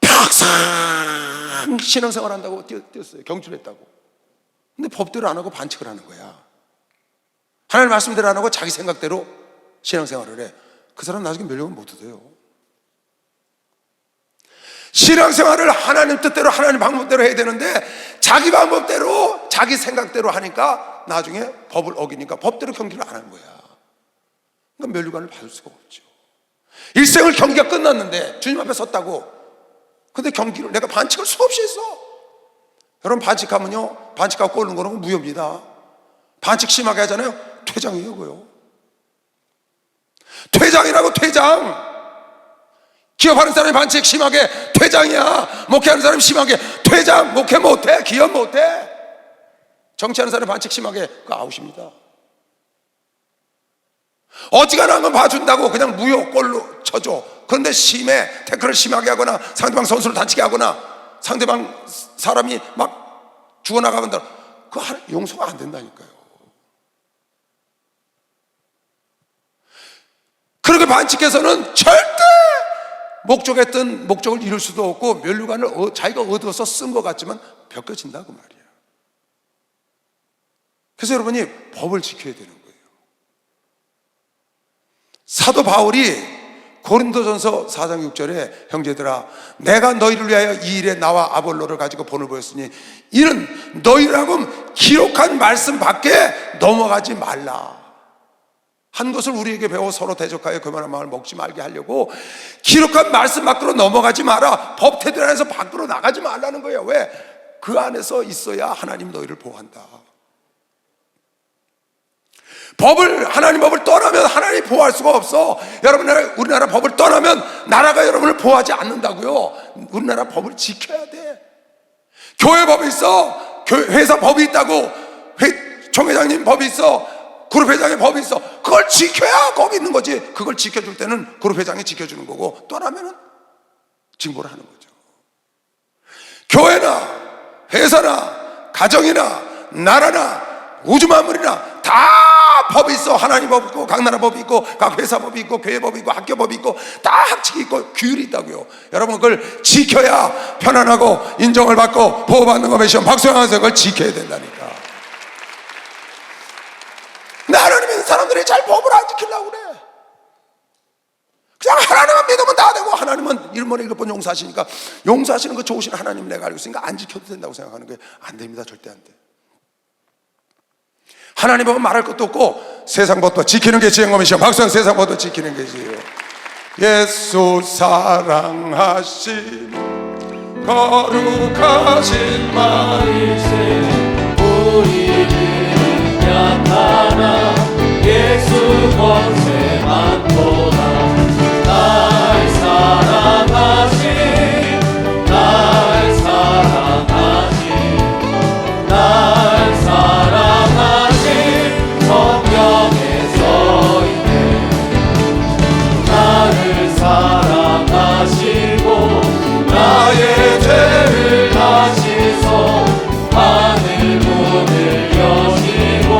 평생 신앙생활 한다고 뛰었어요. 경출했다고. 근데 법대로 안 하고 반칙을 하는 거야. 하나님 말씀대로 안 하고 자기 생각대로 신앙생활을 해. 그 사람 나중에 면류관 못 얻어요. 신앙생활을 하나님 뜻대로 하나님 방법대로 해야 되는데 자기 방법대로 자기 생각대로 하니까 나중에 법을 어기니까 법대로 경기를 안 하는 거야. 그러니까 면류관을 받을 수가 없죠. 일생을 경기가 끝났는데 주님 앞에 섰다고. 근데 경기를 내가 반칙을 수없이 했어. 여러분 반칙하면요, 반칙하고 꼴는 거는 무효입니다. 반칙 심하게 하잖아요. 퇴장이에요. 그요. 퇴장이라고. 퇴장. 기업하는 사람이 반칙 심하게 퇴장이야. 목회하는 사람이 심하게 퇴장. 목회 못해, 기업 못해. 정치하는 사람이 반칙 심하게 그 아웃입니다. 어지간한 건 봐준다고 그냥 무효골로 쳐줘. 그런데 심해, 태클을 심하게 하거나 상대방 선수를 다치게 하거나 상대방 사람이 막 죽어나가면 그거 용서가 안 된다니까요. 그렇게 반칙해서는 절대 목적했던 목적을 이룰 수도 없고 면류관을 자기가 얻어서 쓴 것 같지만 벗겨진다고 말이에요. 그래서 여러분이 법을 지켜야 되는 거예요. 사도 바울이 고린도전서 4장 6절에 형제들아 내가 너희를 위하여 이 일에 나와 아볼로를 가지고 본을 보였으니 이는 너희라고 기록한 말씀 밖에 넘어가지 말라. 한 것을 우리에게 배워 서로 대적하여 교만한 마음을 먹지 말게 하려고 기록한 말씀 밖으로 넘어가지 마라. 법 테두리 안에서 밖으로 나가지 말라는 거예요. 왜? 그 안에서 있어야 하나님 너희를 보호한다. 하나님 법을 떠나면 하나님이 보호할 수가 없어. 여러분 우리나라 법을 떠나면 나라가 여러분을 보호하지 않는다고요. 우리나라 법을 지켜야 돼. 교회 법이 있어. 회사 법이 있다고. 총회장님 법이 있어. 그룹 회장의 법이 있어. 그걸 지켜야 거기 있는 거지. 그걸 지켜줄 때는 그룹 회장이 지켜주는 거고, 떠나면은 징벌을 하는 거죠. 교회나 회사나 가정이나 나라나 우주 만물이나 다 법이 있어. 하나님 법 있고, 각 나라 법이 있고, 각 회사 법이 있고, 교회 법이 있고, 학교 법이 있고, 다 학칙이 있고 규율이 있다고요. 여러분, 그걸 지켜야 편안하고 인정을 받고 보호받는 거 메시온 박수영하면서 그걸 지켜야 된다니까. 근데 하나님은 사람들이 잘 법을 안 지키려고 그래. 그냥 하나님만 믿으면 다 되고, 하나님은 일본에 7번 용서하시니까 용서하시는 거 좋으신 하나님 내가 알고 있으니까 안 지켜도 된다고 생각하는 거예요. 안 됩니다. 절대 안 돼. 하나님 보면 말할 것도 없고 세상 법도 지키는 게 지혜인 것이요 박수는 세상 법도 지키는 게 지혜요. 예수 사랑하신 거룩하신 말이세 우리는 약하나 예수 권세 많도다. 날 사랑하신 날 사랑하신 날 사랑하신 성경에 써있네. 나를 사랑하시고 나의 죄를 다시서 하늘 문을 여시고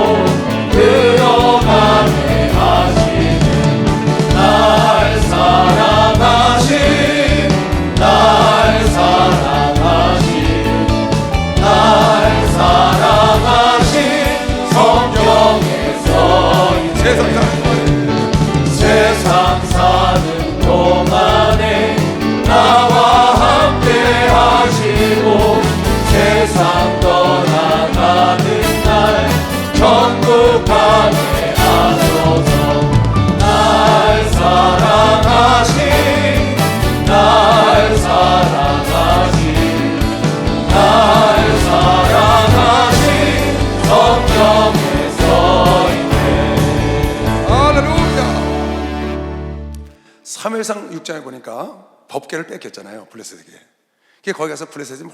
들어가게 하시네. 날 사랑하신 날 사랑하신 날 사랑하신 성경에 써있네. 세상 사는 동안에 나와 함께 하시고 세상 떠나가는 날 천국 가게 하소서. 날 사랑하신 날 사랑하신 날 사랑하신 성경에 써있네. 할렐루야. 사무엘상 6장에 보니까 법궤를 뺏겼잖아요, 블레셋에게. 거기 가서 블레셋이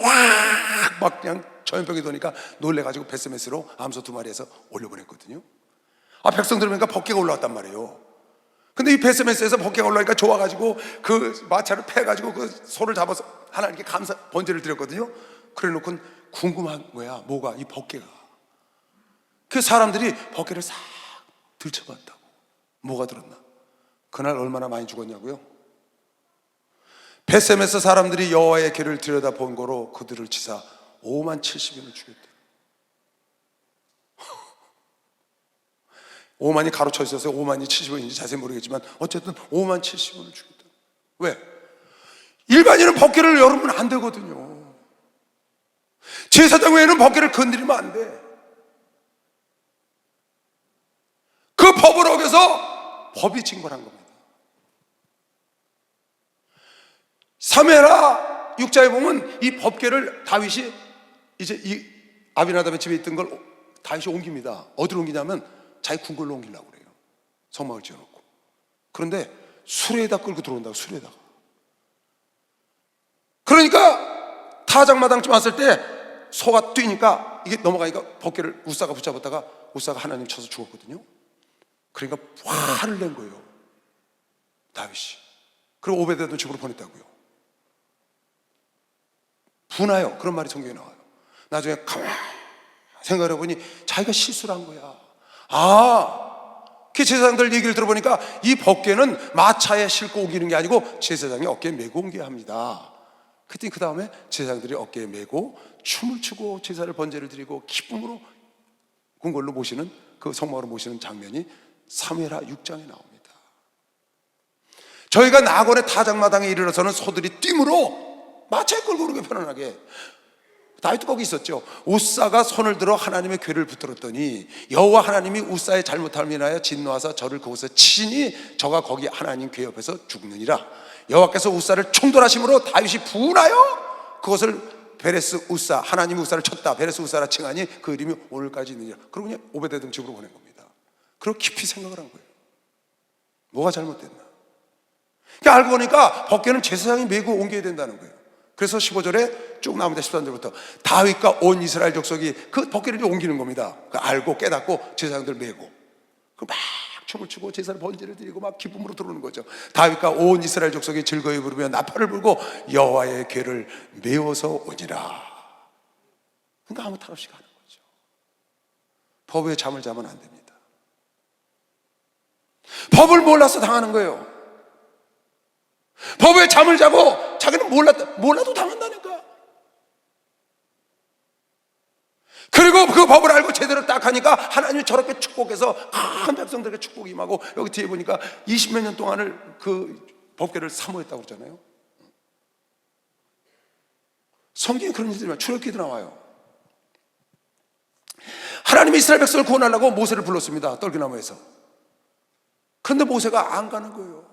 막 그냥 전염병이 도니까 놀래가지고 베스메스로 암소 2마리에서 올려보냈거든요. 백성들 보니까 법궤가 올라왔단 말이에요. 근데 이 베스메스에서 법궤가 올라오니까 좋아가지고 그 마차를 패가지고 그 소를 잡아서 하나님께 감사 번제를 드렸거든요. 그래 놓고 궁금한 거야. 뭐가? 이 법궤가. 그 사람들이 법궤를 싹 들춰봤다고. 뭐가 들었나? 그날 얼마나 많이 죽었냐고요? 베셈에서 사람들이 여호와의 궤를 들여다본 거로 그들을 치사 5만 70인을 죽였대. 5만이 가로쳐 있어서 5만이 70인지 자세히 모르겠지만 어쨌든 5만 70인을 죽였다. 왜? 일반인은 법궤를 열으면 안 되거든요. 제사장 외에는 법궤를 건드리면 안 돼. 그 법을 어겨서 법이 징벌한 겁니다. 사무엘하 6장에 보면 이 법궤를 다윗이 이제 이 아비나답의 집에 있던 걸 다윗이 옮깁니다. 어디로 옮기냐면 자기 궁궐로 옮기려고 그래요. 성막을 지어놓고. 그런데 수레에다 끌고 들어온다고. 수레에다가. 그러니까 타작마당쯤 왔을 때 소가 뛰니까 이게 넘어가니까 법궤를 우사가 붙잡았다가 우사가 하나님 쳐서 죽었거든요. 그러니까 화를 낸 거예요, 다윗이. 그리고 오베데도 집으로 보냈다고요. 분하여, 그런 말이 성경에 나와요. 나중에 가만히 생각해보니 자기가 실수를 한 거야. 그 제사장들 얘기를 들어보니까 이 법궤는 마차에 싣고 옮기는 게 아니고 제사장이 어깨에 메고 옮겨야 합니다. 그랬더니 그 다음에 제사장들이 어깨에 메고 춤을 추고 제사를 번제를 드리고 기쁨으로 궁궐로 모시는, 그 성막으로 모시는 장면이 사무엘하 6장에 나옵니다. 저희가 나곤의 타작마당에 이르러서는 소들이 띠므로 마차에 끌고 오르게 편안하게. 다윗도 거기 있었죠. 우사가 손을 들어 하나님의 궤를 붙들었더니 여호와 하나님이 우사의 잘못함을 인하여 진노하사 저를 그곳에 치니 저가 거기 하나님 궤 옆에서 죽느니라. 여호와께서 우사를 충돌하심으로 다윗이 분하여 그것을 베레스 우사, 하나님 우사를 쳤다, 베레스 우사라 칭하니 그 이름이 오늘까지 있느니라. 그러고 그냥 오베데돔 집으로 보낸 겁니다. 그리고 깊이 생각을 한 거예요. 뭐가 잘못됐나? 그러니까 알고 보니까 법궤는 제사장이 메고 옮겨야 된다는 거예요. 그래서 15절에 쭉 나옵니다. 13절부터 다윗과 온 이스라엘 족속이 그 법궤를 옮기는 겁니다. 그러니까 알고 깨닫고 제사장들 메고. 그 막 춤을 추고 제사를 번제를 드리고 막 기쁨으로 들어오는 거죠. 다윗과 온 이스라엘 족속이 즐거이 부르며 나팔을 불고 여호와의 궤를 메워서 오니라. 그러니까 아무 탈 없이 가는 거죠. 법에 잠을 자면 안 됩니다. 법을 몰라서 당하는 거예요. 법에 잠을 자고 자기는 몰라도 당한다니까. 그리고 그 법을 알고 제대로 딱 하니까 하나님이 저렇게 축복해서 큰 백성들에게 축복이 임하고, 여기 뒤에 보니까 20몇 년 동안을 그 법궤를 사모했다고 그러잖아요. 성경에 그런 일들이 출애굽기도 나와요. 하나님이 이스라엘 백성을 구원하려고 모세를 불렀습니다. 떨기나무에서. 그런데 모세가 안 가는 거예요.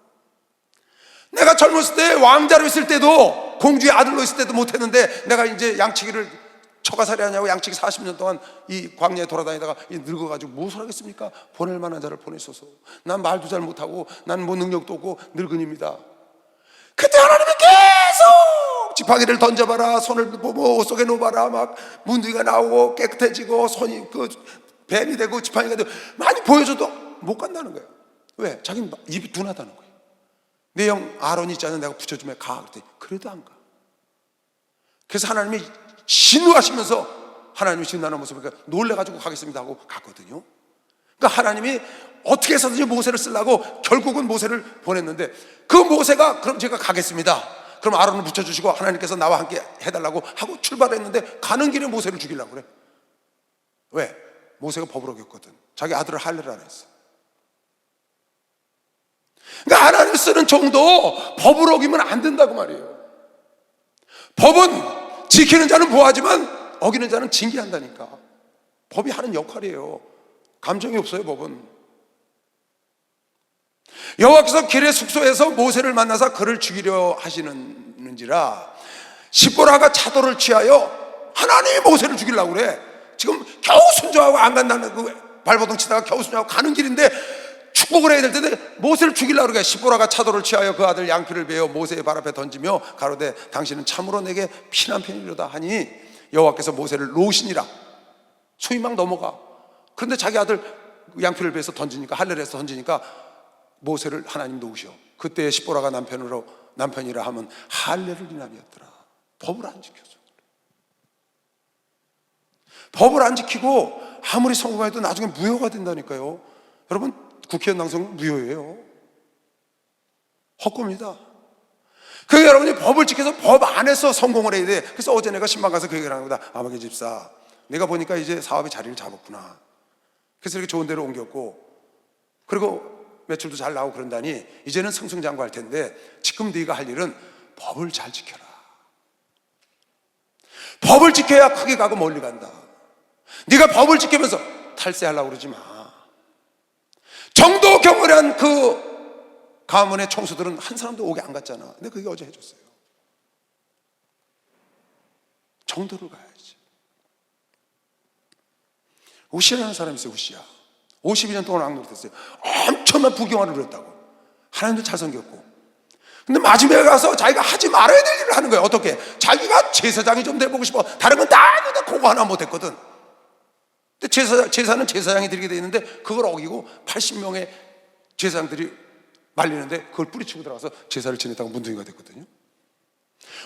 내가 젊었을 때 왕자로 있을 때도, 공주의 아들로 있을 때도 못했는데, 내가 이제 양치기를 처가살이 하냐고 양치기 40년 동안 이 광야에 돌아다니다가 늙어가지고 무엇을 하겠습니까? 보낼 만한 자를 보내소서. 난 말도 잘 못하고 난 뭐 능력도 없고 늙은입니다. 그때 하나님이 계속 지팡이를 던져봐라, 손을 뭐 속에 놓아봐라, 막 문둥이가 나오고 깨끗해지고 손이 그 뱀이 되고 지팡이가 되고 많이 보여줘도 못 간다는 거예요. 왜? 자기는 입이 둔하다는 거예요. 내 형 아론이 있잖아, 내가 붙여주면 가. 그랬더니 그래도 안 가. 그래서 하나님이 진노하시면서 하나님이 진노하는 모습을 보니까 놀래가지고 가겠습니다 하고 갔거든요. 그러니까 하나님이 어떻게 해서든지 모세를 쓰려고 결국은 모세를 보냈는데, 그 모세가 그럼 제가 가겠습니다, 그럼 아론을 붙여주시고 하나님께서 나와 함께 해달라고 하고 출발했는데, 가는 길에 모세를 죽이려고 그래. 왜? 모세가 법을 어겼거든. 자기 아들을 할례를 안 했어. 그러니까 하나님 쓰는 종도 법을 어기면 안 된다고 말이에요. 법은 지키는 자는 보호하지만 어기는 자는 징계한다니까. 법이 하는 역할이에요. 감정이 없어요, 법은. 여호와께서 길의 숙소에서 모세를 만나서 그를 죽이려 하시는지라 십보라가 차도를 취하여 하나님이 모세를 죽이려고 그래. 지금 겨우 순종하고 안 간다는 그 발버둥 치다가 겨우 순종하고 가는 길인데 축복을 해야 될 텐데 모세를 죽이려고 그래. 십보라가 차도를 취하여 그 아들 양피를 베어 모세의 발 앞에 던지며 가로되 당신은 참으로 내게 피난 편이로다 하니, 여호와께서 모세를 놓으시니라. 수위 막 넘어가. 그런데 자기 아들 양피를 베어서 던지니까, 할례를 해서 던지니까 모세를 하나님 놓으셔. 그때 십보라가 남편이라 하면 할례를 인함이었더라. 법을 안 지켜서. 법을 안 지키고 아무리 성공해도 나중에 무효가 된다니까요. 여러분, 국회의원 당선은 무효예요. 헛꿈이다. 그러니까 여러분이 법을 지켜서 법 안에서 성공을 해야 돼. 그래서 어제 내가 신방 가서 그 얘기를 하는 거다. 아마개 집사, 내가 보니까 이제 사업이 자리를 잡았구나. 그래서 이렇게 좋은 데로 옮겼고, 그리고 매출도 잘 나오고 그런다니 이제는 승승장구할 텐데, 지금 네가 할 일은 법을 잘 지켜라. 법을 지켜야 크게 가고 멀리 간다. 네가 법을 지키면서 탈세하려고 그러지 마. 정도 경건한 그 가문의 총수들은 한 사람도 오게 안 갔잖아. 근데 그게 어제 해줬어요. 정도를 가야지. 우시아라는 사람이 있어요. 우시아 52년 동안 왕노릇했어요. 엄청난 부경화를 누렸다고. 하나님도 잘 섬겼고. 근데 마지막에 가서 자기가 하지 말아야 될 일을 하는 거예요. 어떻게? 자기가 제사장이 좀 돼보고 싶어. 다른 건 다 했는데 그거 하나 못했거든. 근데 제사는 제사장이 드리게 돼 있는데 그걸 어기고 80명의 제사장들이 말리는데 그걸 뿌리치고 들어가서 제사를 지냈다고 문둥이가 됐거든요.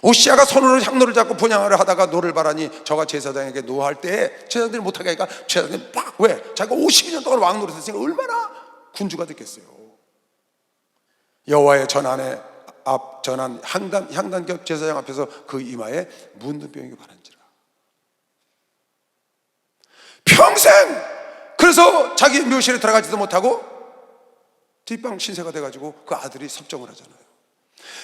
오시아가 손으로 향로를 잡고 분향을 하다가 노를 바라니 저가 제사장에게 노할 때 제사장들이 못하게 하니까 제사장들이 막, 왜? 자기가 52년 동안 왕노릇 했으니까 얼마나 군주가 됐겠어요. 여호와의 전안에 전한 향단겹 제사장 앞에서 그 이마에 문둥병이 바란지라. 평생 그래서 자기 묘실에 들어가지도 못하고 뒷방 신세가 돼가지고 그 아들이 섭정을 하잖아요.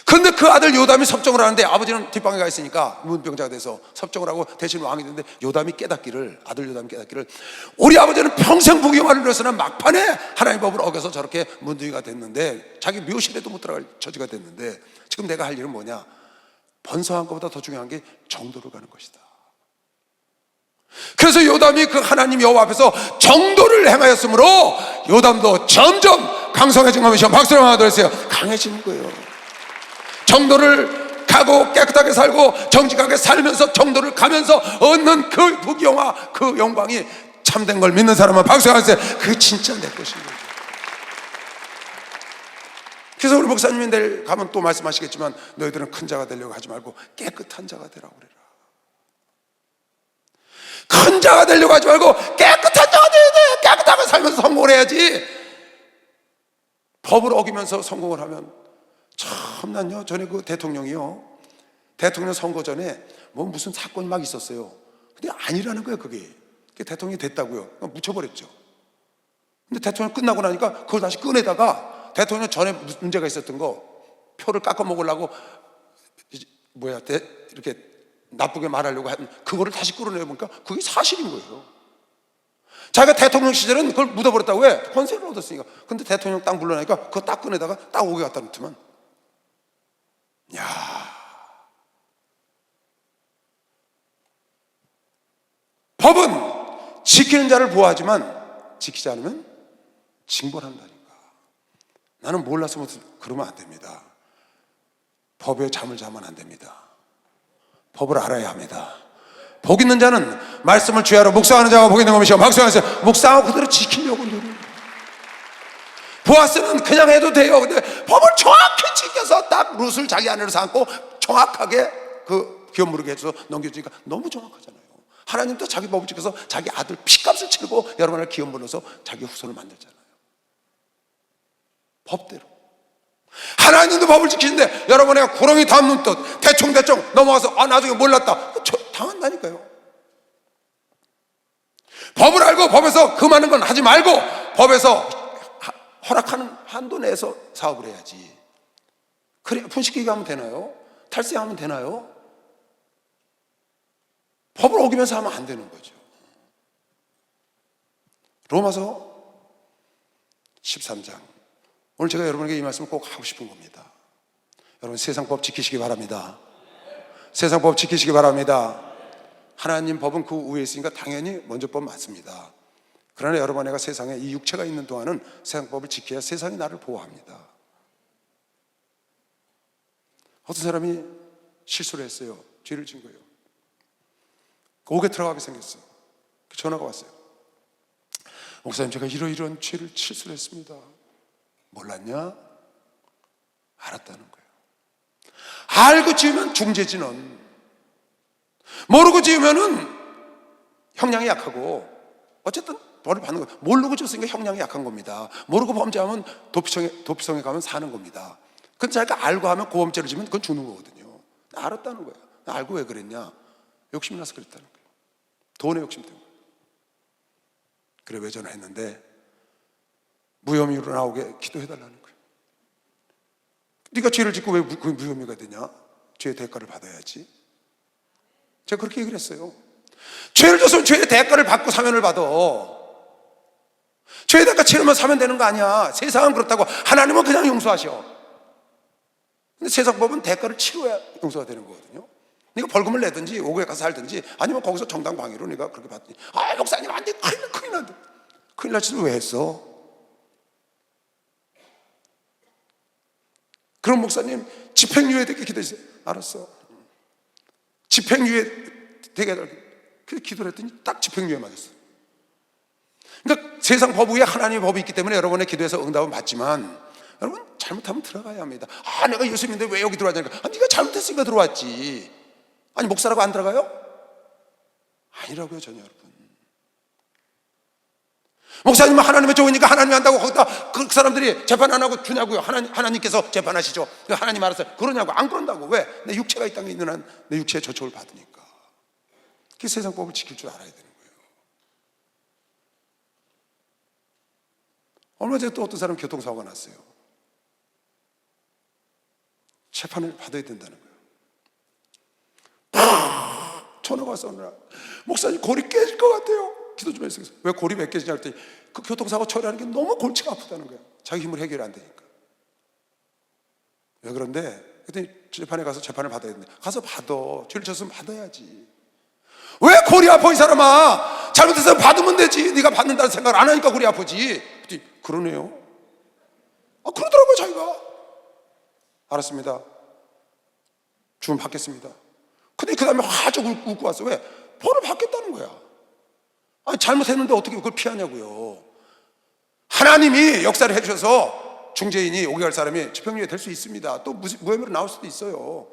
근데 그 아들 요담이 섭정을 하는데 아버지는 뒷방에 가 있으니까 문병자가 돼서 섭정을 하고 대신 왕이 됐는데, 요담이 깨닫기를, 아들 요담이 깨닫기를, 우리 아버지는 평생 부귀영화를 누렸으나 막판에 하나님의 법을 어겨서 저렇게 문둥이가 됐는데, 자기 묘실에도 못 들어갈 처지가 됐는데, 지금 내가 할 일은 뭐냐? 번성한 것보다 더 중요한 게 정도를 가는 것이다. 그래서 요담이 그 하나님 여호와 앞에서 정도를 행하였으므로 요담도 점점 강성해진 것이요. 박수를 하나 더 했어요. 강해지는 거예요. 정도를 가고 깨끗하게 살고 정직하게 살면서 정도를 가면서 얻는 그 부귀영화, 그 영광이 참된 걸 믿는 사람은 박수 하나 했어요. 그게 진짜 내 것인 거죠. 그래서 우리 목사님이 내일 가면 또 말씀하시겠지만 너희들은 큰 자가 되려고 하지 말고 깨끗한 자가 되라고 그래라. 큰 자가 되려고 하지 말고 깨끗한 자가 돼야 돼. 깨끗하게 살면서 성공을 해야지. 법을 어기면서 성공을 하면 참난요. 전에 그 대통령이요, 대통령 선거 전에 뭐 무슨 사건이 막 있었어요. 근데 아니라는 거예요. 그게 대통령이 됐다고요. 묻혀버렸죠. 근데 대통령 끝나고 나니까 그걸 다시 꺼내다가 대통령 전에 문제가 있었던 거 표를 깎아 먹으려고 이렇게 나쁘게 말하려고 한 그거를 다시 끌어내보니까 그게 사실인 거예요. 자기가 대통령 시절은 그걸 묻어버렸다고. 왜? 권세를 얻었으니까. 근데 대통령 딱 물러나니까 그거 딱 꺼내다가 딱 오게 갖다 놓더만. 야, 법은 지키는 자를 보호하지만 지키지 않으면 징벌한다니까. 나는 몰라서 그러면 안 됩니다. 법에 잠을 자면 안 됩니다. 법을 알아야 합니다. 복 있는 자는 말씀을 주야로 묵상하는 자가 복 있는 것이요 묵상하세요. 묵상하고 그대로 지키려고 노력해요. 보아스는 그냥 해도 돼요. 근데 법을 정확히 지켜서 딱 룻을 자기 안으로 삼고 정확하게 그 기업무르게 해서 넘겨주니까 너무 정확하잖아요. 하나님도 자기 법을 지켜서 자기 아들 피값을 치르고 여러분을 기업무르서 자기 후손을 만들잖아요. 법대로. 하나님도 법을 지키는데 여러분의 구렁이 담는 뜻 대충 넘어가서 나중에 몰랐다 당한다니까요. 법을 알고 법에서 금하는 건 하지 말고 법에서 허락하는 한도 내에서 사업을 해야지. 그래 분식회계 하면 되나요? 탈세하면 되나요? 법을 어기면서 하면 안 되는 거죠. 로마서 13장. 오늘 제가 여러분에게 이 말씀을 꼭 하고 싶은 겁니다. 여러분 세상 법 지키시기 바랍니다. 세상 법 지키시기 바랍니다. 하나님 법은 그 위에 있으니까 당연히 먼저 법 맞습니다. 그러나 여러분 내가 세상에 이 육체가 있는 동안은 세상 법을 지켜야 세상이 나를 보호합니다. 어떤 사람이 실수를 했어요. 죄를 진 거예요. 옥에 들어가게 생겼어요. 전화가 왔어요. 목사님 제가 이런 죄를 실수를 했습니다. 몰랐냐? 알았다는 거예요. 알고 지으면 중죄지 넌. 모르고 지으면은 형량이 약하고 어쨌든 벌을 받는 거예요. 모르고 지었으니까 형량이 약한 겁니다. 모르고 범죄하면 도피성에 가면 사는 겁니다. 근데 자기가 알고 하면 고범죄를 지면 그건 죽는 거거든요. 알았다는 거예요. 알고 왜 그랬냐? 욕심이 나서 그랬다는 거예요. 돈의 욕심 때문에. 그래 왜 전화했는데 무혐의로 나오게 기도해달라는 거예요. 네가 죄를 짓고 왜 무혐의가 되냐? 죄의 대가를 받아야지. 제가 그렇게 얘기를 했어요. 죄를 졌으면 죄의 대가를 받고 사면을 받아. 죄의 대가 치르면 사면 되는 거 아니야. 세상은 그렇다고. 하나님은 그냥 용서하셔. 근데 세상 법은 대가를 치러야 용서가 되는 거거든요. 네가 벌금을 내든지 옥에 가서 살든지 아니면 거기서 정당방위로 네가 그렇게 받든지. 목사님 안 돼. 큰일 난다. 큰일 날 짓을 왜 했어? 그럼 목사님 집행유예 되게 기도했어요. 알았어. 집행유예 되게 해달라고. 그래서 기도를 했더니 딱 집행유예 맞았어. 그러니까 세상 법 위에 하나님의 법이 있기 때문에 여러분의 기도에서 응답은 받지만 여러분 잘못하면 들어가야 합니다. 내가 예수님인데 왜 여기 들어왔냐니까. 네가 잘못했으니까 들어왔지. 아니 목사라고 안 들어가요? 아니라고요 전혀 여러분. 목사님은 하나님의 종이니까 하나님이 한다고 거기다 그 사람들이 재판 안 하고 주냐고요. 하나님께서 재판하시죠. 하나님 알아서 그러냐고. 안 그런다고. 왜? 내 육체가 이 땅에 있는 한 내 육체의 저촉을 받으니까. 그 세상 법을 지킬 줄 알아야 되는 거예요. 얼마 전에 또 어떤 사람 교통사고가 났어요. 재판을 받아야 된다는 거예요. 전화가 왔어. 목사님 골이 깨질 것 같아요. 기도 좀 해주세요. 왜 골이 왜 깨지냐 했더니 그 교통사고 처리하는 게 너무 골치가 아프다는 거야. 자기 힘으로 해결이 안 되니까. 왜 그런데? 그랬더니 재판에 가서 재판을 받아야 된대. 가서 받아. 죄를 졌으면 받아야지. 왜 골이 아파 이 사람아? 잘못해서 받으면 되지. 네가 받는다는 생각을 안 하니까 골이 아프지. 그랬더니 그러네요. 그러더라고요 자기가. 알았습니다. 주문 받겠습니다. 근데 그 다음에 화적 웃고 왔어. 왜? 벌을 받겠다는 거야. 잘못했는데 어떻게 그걸 피하냐고요. 하나님이 역사를 해주셔서 중재인이 오게 할 사람이 집행유예 될 수 있습니다. 또 무혐의로 나올 수도 있어요.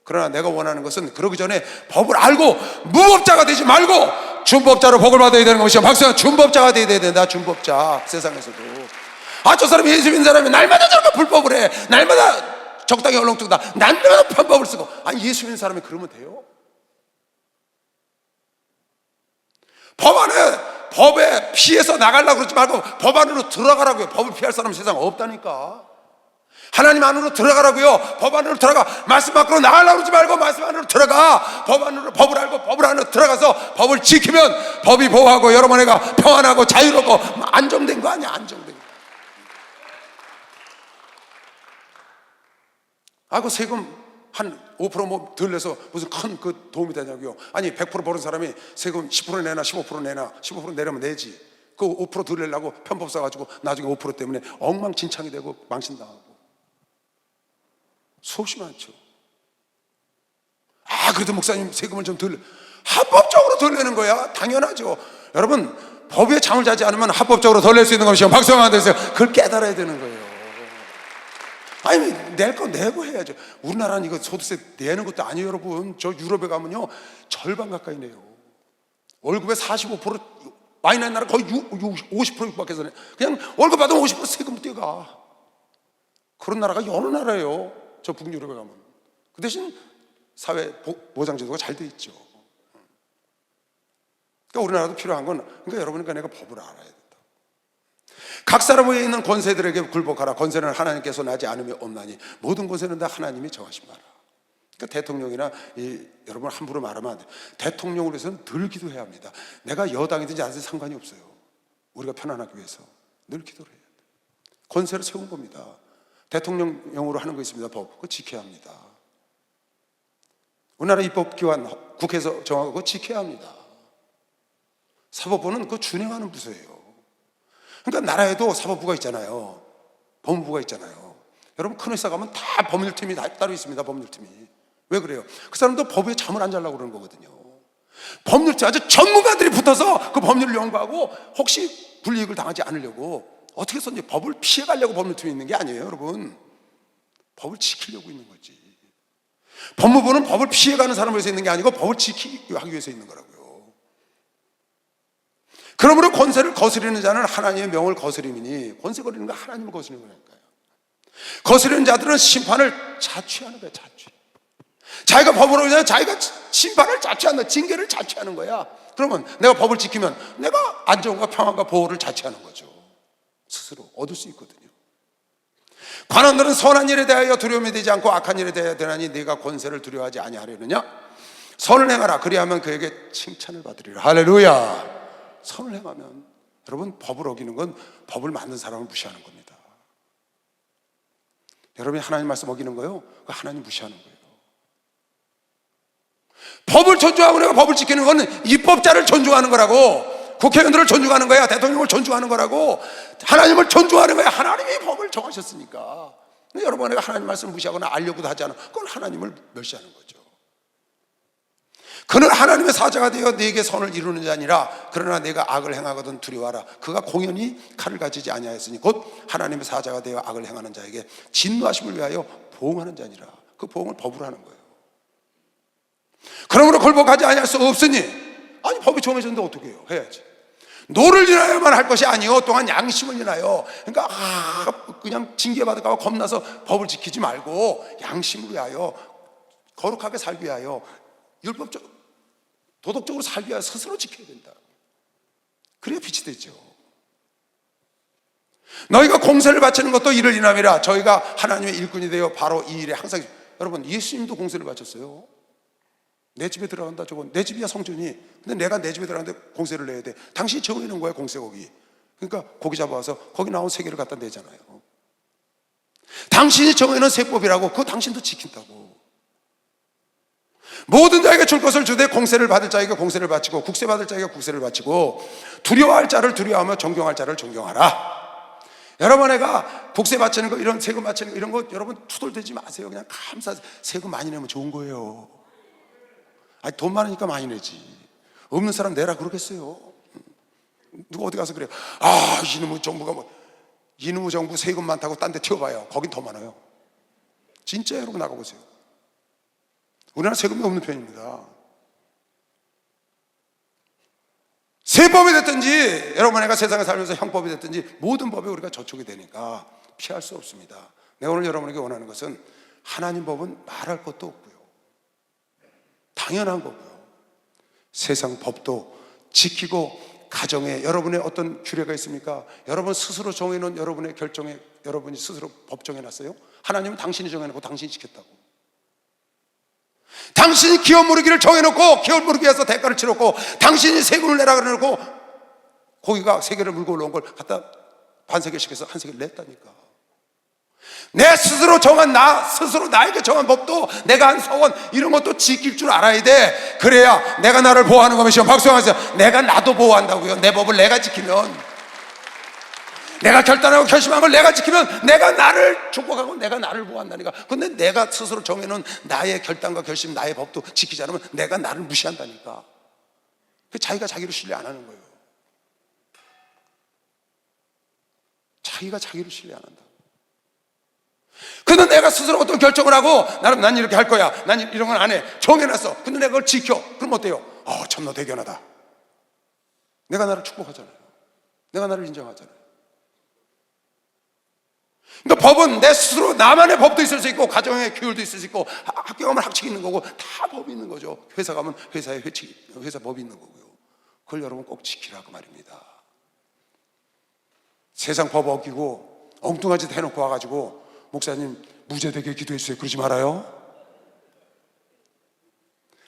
그러나 내가 원하는 것은 그러기 전에 법을 알고 무법자가 되지 말고 준법자로 복을 받아야 되는 것이요. 박수야, 준법자가 되어야 된다. 준법자. 세상에서도 저 사람이 예수 믿는 사람이 날마다 저렇게 불법을 해, 날마다 적당히 얼렁뚱다, 날마다 편법을 쓰고. 아니, 예수 믿는 사람이 그러면 돼요? 법에 피해서 나가려고 그러지 말고 법 안으로 들어가라고요. 법을 피할 사람은 세상 없다니까. 하나님 안으로 들어가라고요. 법 안으로 들어가. 말씀 밖으로 나가려고 그러지 말고 말씀 안으로 들어가. 법을 알고 법을 안으로 들어가서 법을 지키면 법이 보호하고 여러분에게 평안하고 자유롭고 안정된 거 아니야. 안정된 거. 그 세금 한 5% 뭐 덜 내서 무슨 큰 그 도움이 되냐고요. 아니, 100% 버는 사람이 세금 10% 내나 15% 내나 15% 내려면 내지. 그 5% 덜 내려고 편법 써가지고 나중에 5% 때문에 엉망진창이 되고 망신당하고 수없이 많죠. 그래도 목사님 세금을 좀 덜, 합법적으로 덜 내는 거야. 당연하죠. 여러분, 법에 잠을 자지 않으면 합법적으로 덜 낼 수 있는 것이요. 박수 한번 주세요. 그걸 깨달아야 되는 거예요. 아니, 낼 거 내고 해야죠. 우리나라는 이거 소득세 내는 것도 아니에요, 여러분. 저 유럽에 가면요, 절반 가까이 내요. 월급의 45% 많이 내는 나라 거의 50% 육박해서 내. 그냥 월급 받으면 50% 세금 떼가. 그런 나라가 여러 나라예요. 저 북유럽에 가면. 그 대신 사회 보장제도가 잘 돼 있죠. 그러니까 우리나라도 필요한 건, 그러니까 여러분과 내가 법을 알아야 된다. 각 사람에 있는 권세들에게 굴복하라. 권세는 하나님께서 나지 않음이 없나니 모든 권세는 다 하나님이 정하신 바라. 그러니까 대통령이나 여러분 함부로 말하면 안 돼요. 대통령을 위해서는 늘 기도해야 합니다. 내가 여당이든지 아직 상관이 없어요. 우리가 편안하기 위해서 늘 기도를 해야 돼요. 권세를 세운 겁니다. 대통령령으로 하는 거 있습니다. 법, 그거 지켜야 합니다. 우리나라 입법기관 국회에서 정하고 그거 지켜야 합니다. 사법부는 그거 준행하는 부서예요. 그러니까 나라에도 사법부가 있잖아요. 법무부가 있잖아요. 여러분, 큰 회사 가면 다 법률팀이 따로 있습니다. 법률팀이. 왜 그래요? 그 사람도 법에 잠을 안 자려고 그러는 거거든요. 법률팀 아주 전문가들이 붙어서 그 법률을 연구하고 혹시 불이익을 당하지 않으려고 어떻게 해서 이제 법을 피해가려고 법률팀이 있는 게 아니에요, 여러분. 법을 지키려고 있는 거지. 법무부는 법을 피해가는 사람을 위해서 있는 게 아니고 법을 지키기 하기 위해서 있는 거라고요. 그러므로 권세를 거스리는 자는 하나님의 명을 거스림이니, 권세 거리는 거 하나님을 거스리는 거니까요. 거스리는 자들은 심판을 자취하는 거야. 자취. 자기가 법으로 그냥 자기가 심판을 자취한다. 징계를 자취하는 거야. 그러면 내가 법을 지키면 내가 안정과 평안과 보호를 자취하는 거죠. 스스로 얻을 수 있거든요. 관원들은 선한 일에 대하여 두려움이 되지 않고 악한 일에 대하여 되나니 네가 권세를 두려워하지 아니하려느냐? 선을 행하라. 그리하면 그에게 칭찬을 받으리라. 할렐루야. 선을 행하면, 여러분, 법을 어기는 건 법을 만든 사람을 무시하는 겁니다. 여러분이 하나님 말씀 어기는 거요, 그 하나님 무시하는 거예요. 법을 존중하고 내가 법을 지키는 건 입법자를 존중하는 거라고, 국회의원들을 존중하는 거야, 대통령을 존중하는 거라고, 하나님을 존중하는 거야. 하나님이 법을 정하셨으니까. 근데 여러분, 내가 하나님 말씀을 무시하거나 알려고도 하지 않아, 그건 하나님을 멸시하는 거죠. 그는 하나님의 사자가 되어 네게 선을 이루는 자니라. 그러나 내가 악을 행하거든 두려워하라. 그가 공연히 칼을 가지지 아니하였으니 곧 하나님의 사자가 되어 악을 행하는 자에게 진노하심을 위하여 보응하는 자니라. 그 보응을 법으로 하는 거예요. 그러므로 굴복하지 아니할 수 없으니, 아니 법이 정해졌는데 어떻게 해요? 해야지. 노를 인하여만 할 것이 아니요 또한 양심을 인하여. 그러니까 그냥 징계받을까 봐 겁나서 법을 지키지 말고 양심을 위하여, 거룩하게 살기 위하여, 율법적 도덕적으로 살기 위하여 스스로 지켜야 된다. 그래야 빛이 되죠. 너희가 공세를 바치는 것도 이를 인함이라. 저희가 하나님의 일꾼이 되어 바로 이 일에 항상. 여러분, 예수님도 공세를 바쳤어요. 내 집에 들어간다. 저건 내 집이야, 성전이. 근데 내가 내 집에 들어가는데 공세를 내야 돼. 당신이 정해놓은 거야, 공세 고기. 그러니까 고기 잡아와서 거기 나온 세계를 갖다 내잖아요. 당신이 정해놓은 세법이라고, 그거 당신도 지킨다고. 모든 자에게 줄 것을 주되 공세를 받을 자에게 공세를 바치고 국세 받을 자에게 국세를 바치고 두려워할 자를 두려워하며 존경할 자를 존경하라. 여러분, 내가 국세 바치는 거, 이런 세금 바치는 거, 이런 거 여러분 투덜대지 마세요. 그냥 감사, 세금 많이 내면 좋은 거예요. 아니, 돈 많으니까 많이 내지. 없는 사람 내라 그러겠어요? 누가 어디 가서 그래요. 이놈의 정부가 뭐. 이놈의 정부 세금 많다고 딴 데 튀어봐요. 거긴 더 많아요. 진짜 여러분 나가보세요. 우리나라 세금이 없는 편입니다. 세법이 됐든지 여러분 내가 세상에 살면서 형법이 됐든지 모든 법에 우리가 저촉이 되니까 피할 수 없습니다. 내가 오늘 여러분에게 원하는 것은 하나님 법은 말할 것도 없고요, 당연한 거고요, 세상 법도 지키고, 가정에 여러분의 어떤 규례가 있습니까? 여러분 스스로 정해놓은 여러분의 결정에 여러분이 스스로 법 정해놨어요? 하나님은 당신이 정해놓고 당신이 지켰다고. 당신이 기업 무르기를 정해놓고 기업 무르기에서 대가를 치렀고, 당신이 세금을 내라 그래놓고 고기가 3개를 물고 올라온 걸 갖다 반세개씩 한 3개를 냈다니까. 내 스스로 정한 스스로 나에게 정한 법도, 내가 한 서원 이런 것도 지킬 줄 알아야 돼. 그래야 내가 나를 보호하는 것이요. 박수하세요. 내가 나도 보호한다고요. 내 법을 내가 지키면, 내가 결단하고 결심한 걸 내가 지키면 내가 나를 축복하고 내가 나를 보호한다니까. 근데 내가 스스로 정해놓은 나의 결단과 결심, 나의 법도 지키지 않으면 내가 나를 무시한다니까. 자기가 자기를 신뢰 안 하는 거예요. 자기가 자기를 신뢰 안 한다. 근데 내가 스스로 어떤 결정을 하고 난 이렇게 할 거야, 난 이런 건 안 해, 정해놨어. 근데 내가 그걸 지켜. 그럼 어때요? 참나 대견하다. 내가 나를 축복하잖아요. 내가 나를 인정하잖아요. 그러니까 법은 내 스스로, 나만의 법도 있을 수 있고, 가정의 규율도 있을 수 있고, 학교 가면 학칙이 있는 거고, 다 법이 있는 거죠. 회사 가면 회사의 회사 법이 있는 거고요. 그걸 여러분 꼭 지키라고 말입니다. 세상 법 어기고 엉뚱한 짓 해놓고 와가지고 목사님 무죄되게 기도했어요, 그러지 말아요.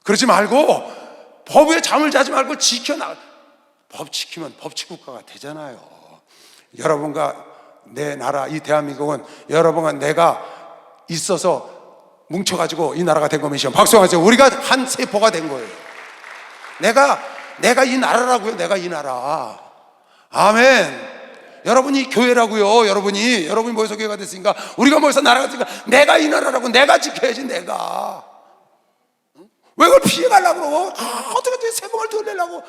그러지 말고 법에 잠을 자지 말고 지켜나가. 법 지키면 법치국가가 되잖아요. 여러분과 내 나라, 이 대한민국은 여러분과 내가 있어서 뭉쳐가지고 이 나라가 된 거면 박수하세요. 우리가 한 세포가 된 거예요. 내가 이 나라라고요. 내가 이 나라. 아멘. 여러분이 교회라고요. 여러분이 모여서 교회가 됐으니까, 우리가 모여서 나라가 됐으니까 내가 이 나라라고, 내가 지켜야지. 내가 왜 그걸 피해가려고 그러고, 어떻게 세금을 더 내려고.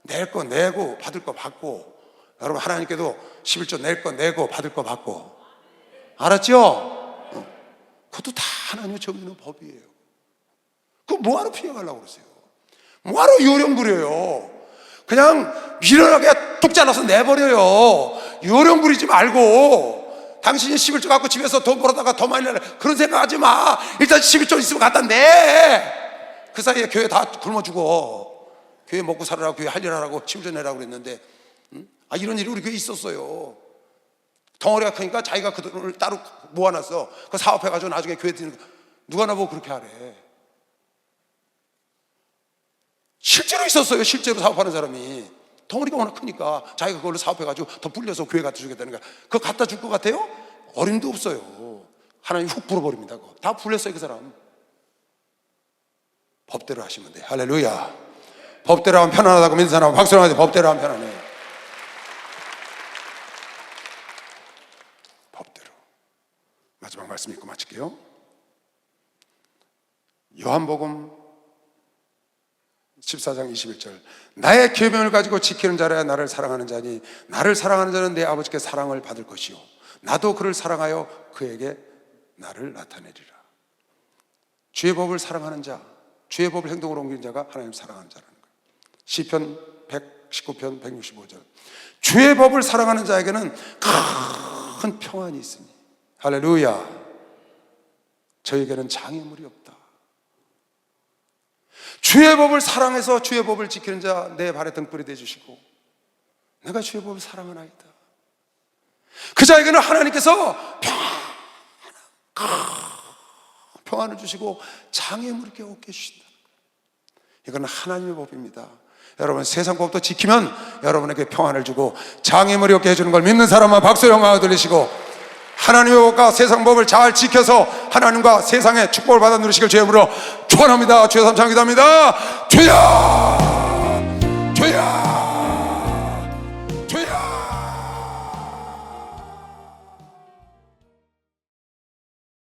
낼 거 내고 받을 거 받고, 여러분 하나님께도 11조 낼 거 내고 받을 거 받고. 알았죠? 그것도 다 하나님이 정해놓은 법이에요. 그거 뭐하러 피해가려고 그러세요? 뭐하러 요령 부려요? 그냥 미련하게 뚝 잘라서 내버려요. 요령 부리지 말고, 당신이 11조 갖고 집에서 돈 벌어다가 더 많이 내라 그런 생각 하지 마. 일단 11조 있으면 갖다 내. 그 사이에 교회 다 굶어 죽어. 교회 먹고 살으라고, 교회 할 일 하라고 11조 내라고 그랬는데, 이런 일이 우리 교회에 있었어요. 덩어리가 크니까 자기가 그 돈을 따로 모아놨어. 그 사업해가지고 나중에 교회 드는 거. 누가 나보고 그렇게 하래. 실제로 있었어요. 실제로 사업하는 사람이 덩어리가 워낙 크니까 자기가 그걸로 사업해가지고 더 불려서 교회 갖다 주겠다는 거야. 그거 갖다 줄 것 같아요? 어림도 없어요. 하나님 훅 불어버립니다. 그거 다 불렸어요. 그 사람 법대로 하시면 돼요. 할렐루야. 법대로 하면 편안하다고 믿는 사람 박수를 하세요. 법대로 하면 편안해. 법대로. 마지막 말씀 읽고 마칠게요. 요한복음 14장 21절. 나의 계명을 가지고 지키는 자라야 나를 사랑하는 자니, 나를 사랑하는 자는 내 아버지께 사랑을 받을 것이요 나도 그를 사랑하여 그에게 나를 나타내리라. 주의 법을 사랑하는 자, 주의 법을 행동으로 옮기는 자가 하나님 사랑하는 자라는 거예요. 시편 119편 165절. 주의 법을 사랑하는 자에게는 큰 평안이 있으니, 할렐루야, 저에게는 장애물이 없다. 주의 법을 사랑해서 주의 법을 지키는 자 내 발에 등불이 되어주시고, 내가 주의 법을 사랑하나이다. 그 자에게는 하나님께서 평안을 주시고 장애물이 없게 해주신다. 이건 하나님의 법입니다. 여러분 세상 법도 지키면 여러분에게 평안을 주고 장애물이 없게 해주는 걸 믿는 사람만 박수 영광을 돌리시고, 하나님의 법과 세상 법을 잘 지켜서 하나님과 세상의 축복을 받아 누리시길 주의 이름으로 축원합니다. 주의 삼창 기도합니다. 주여!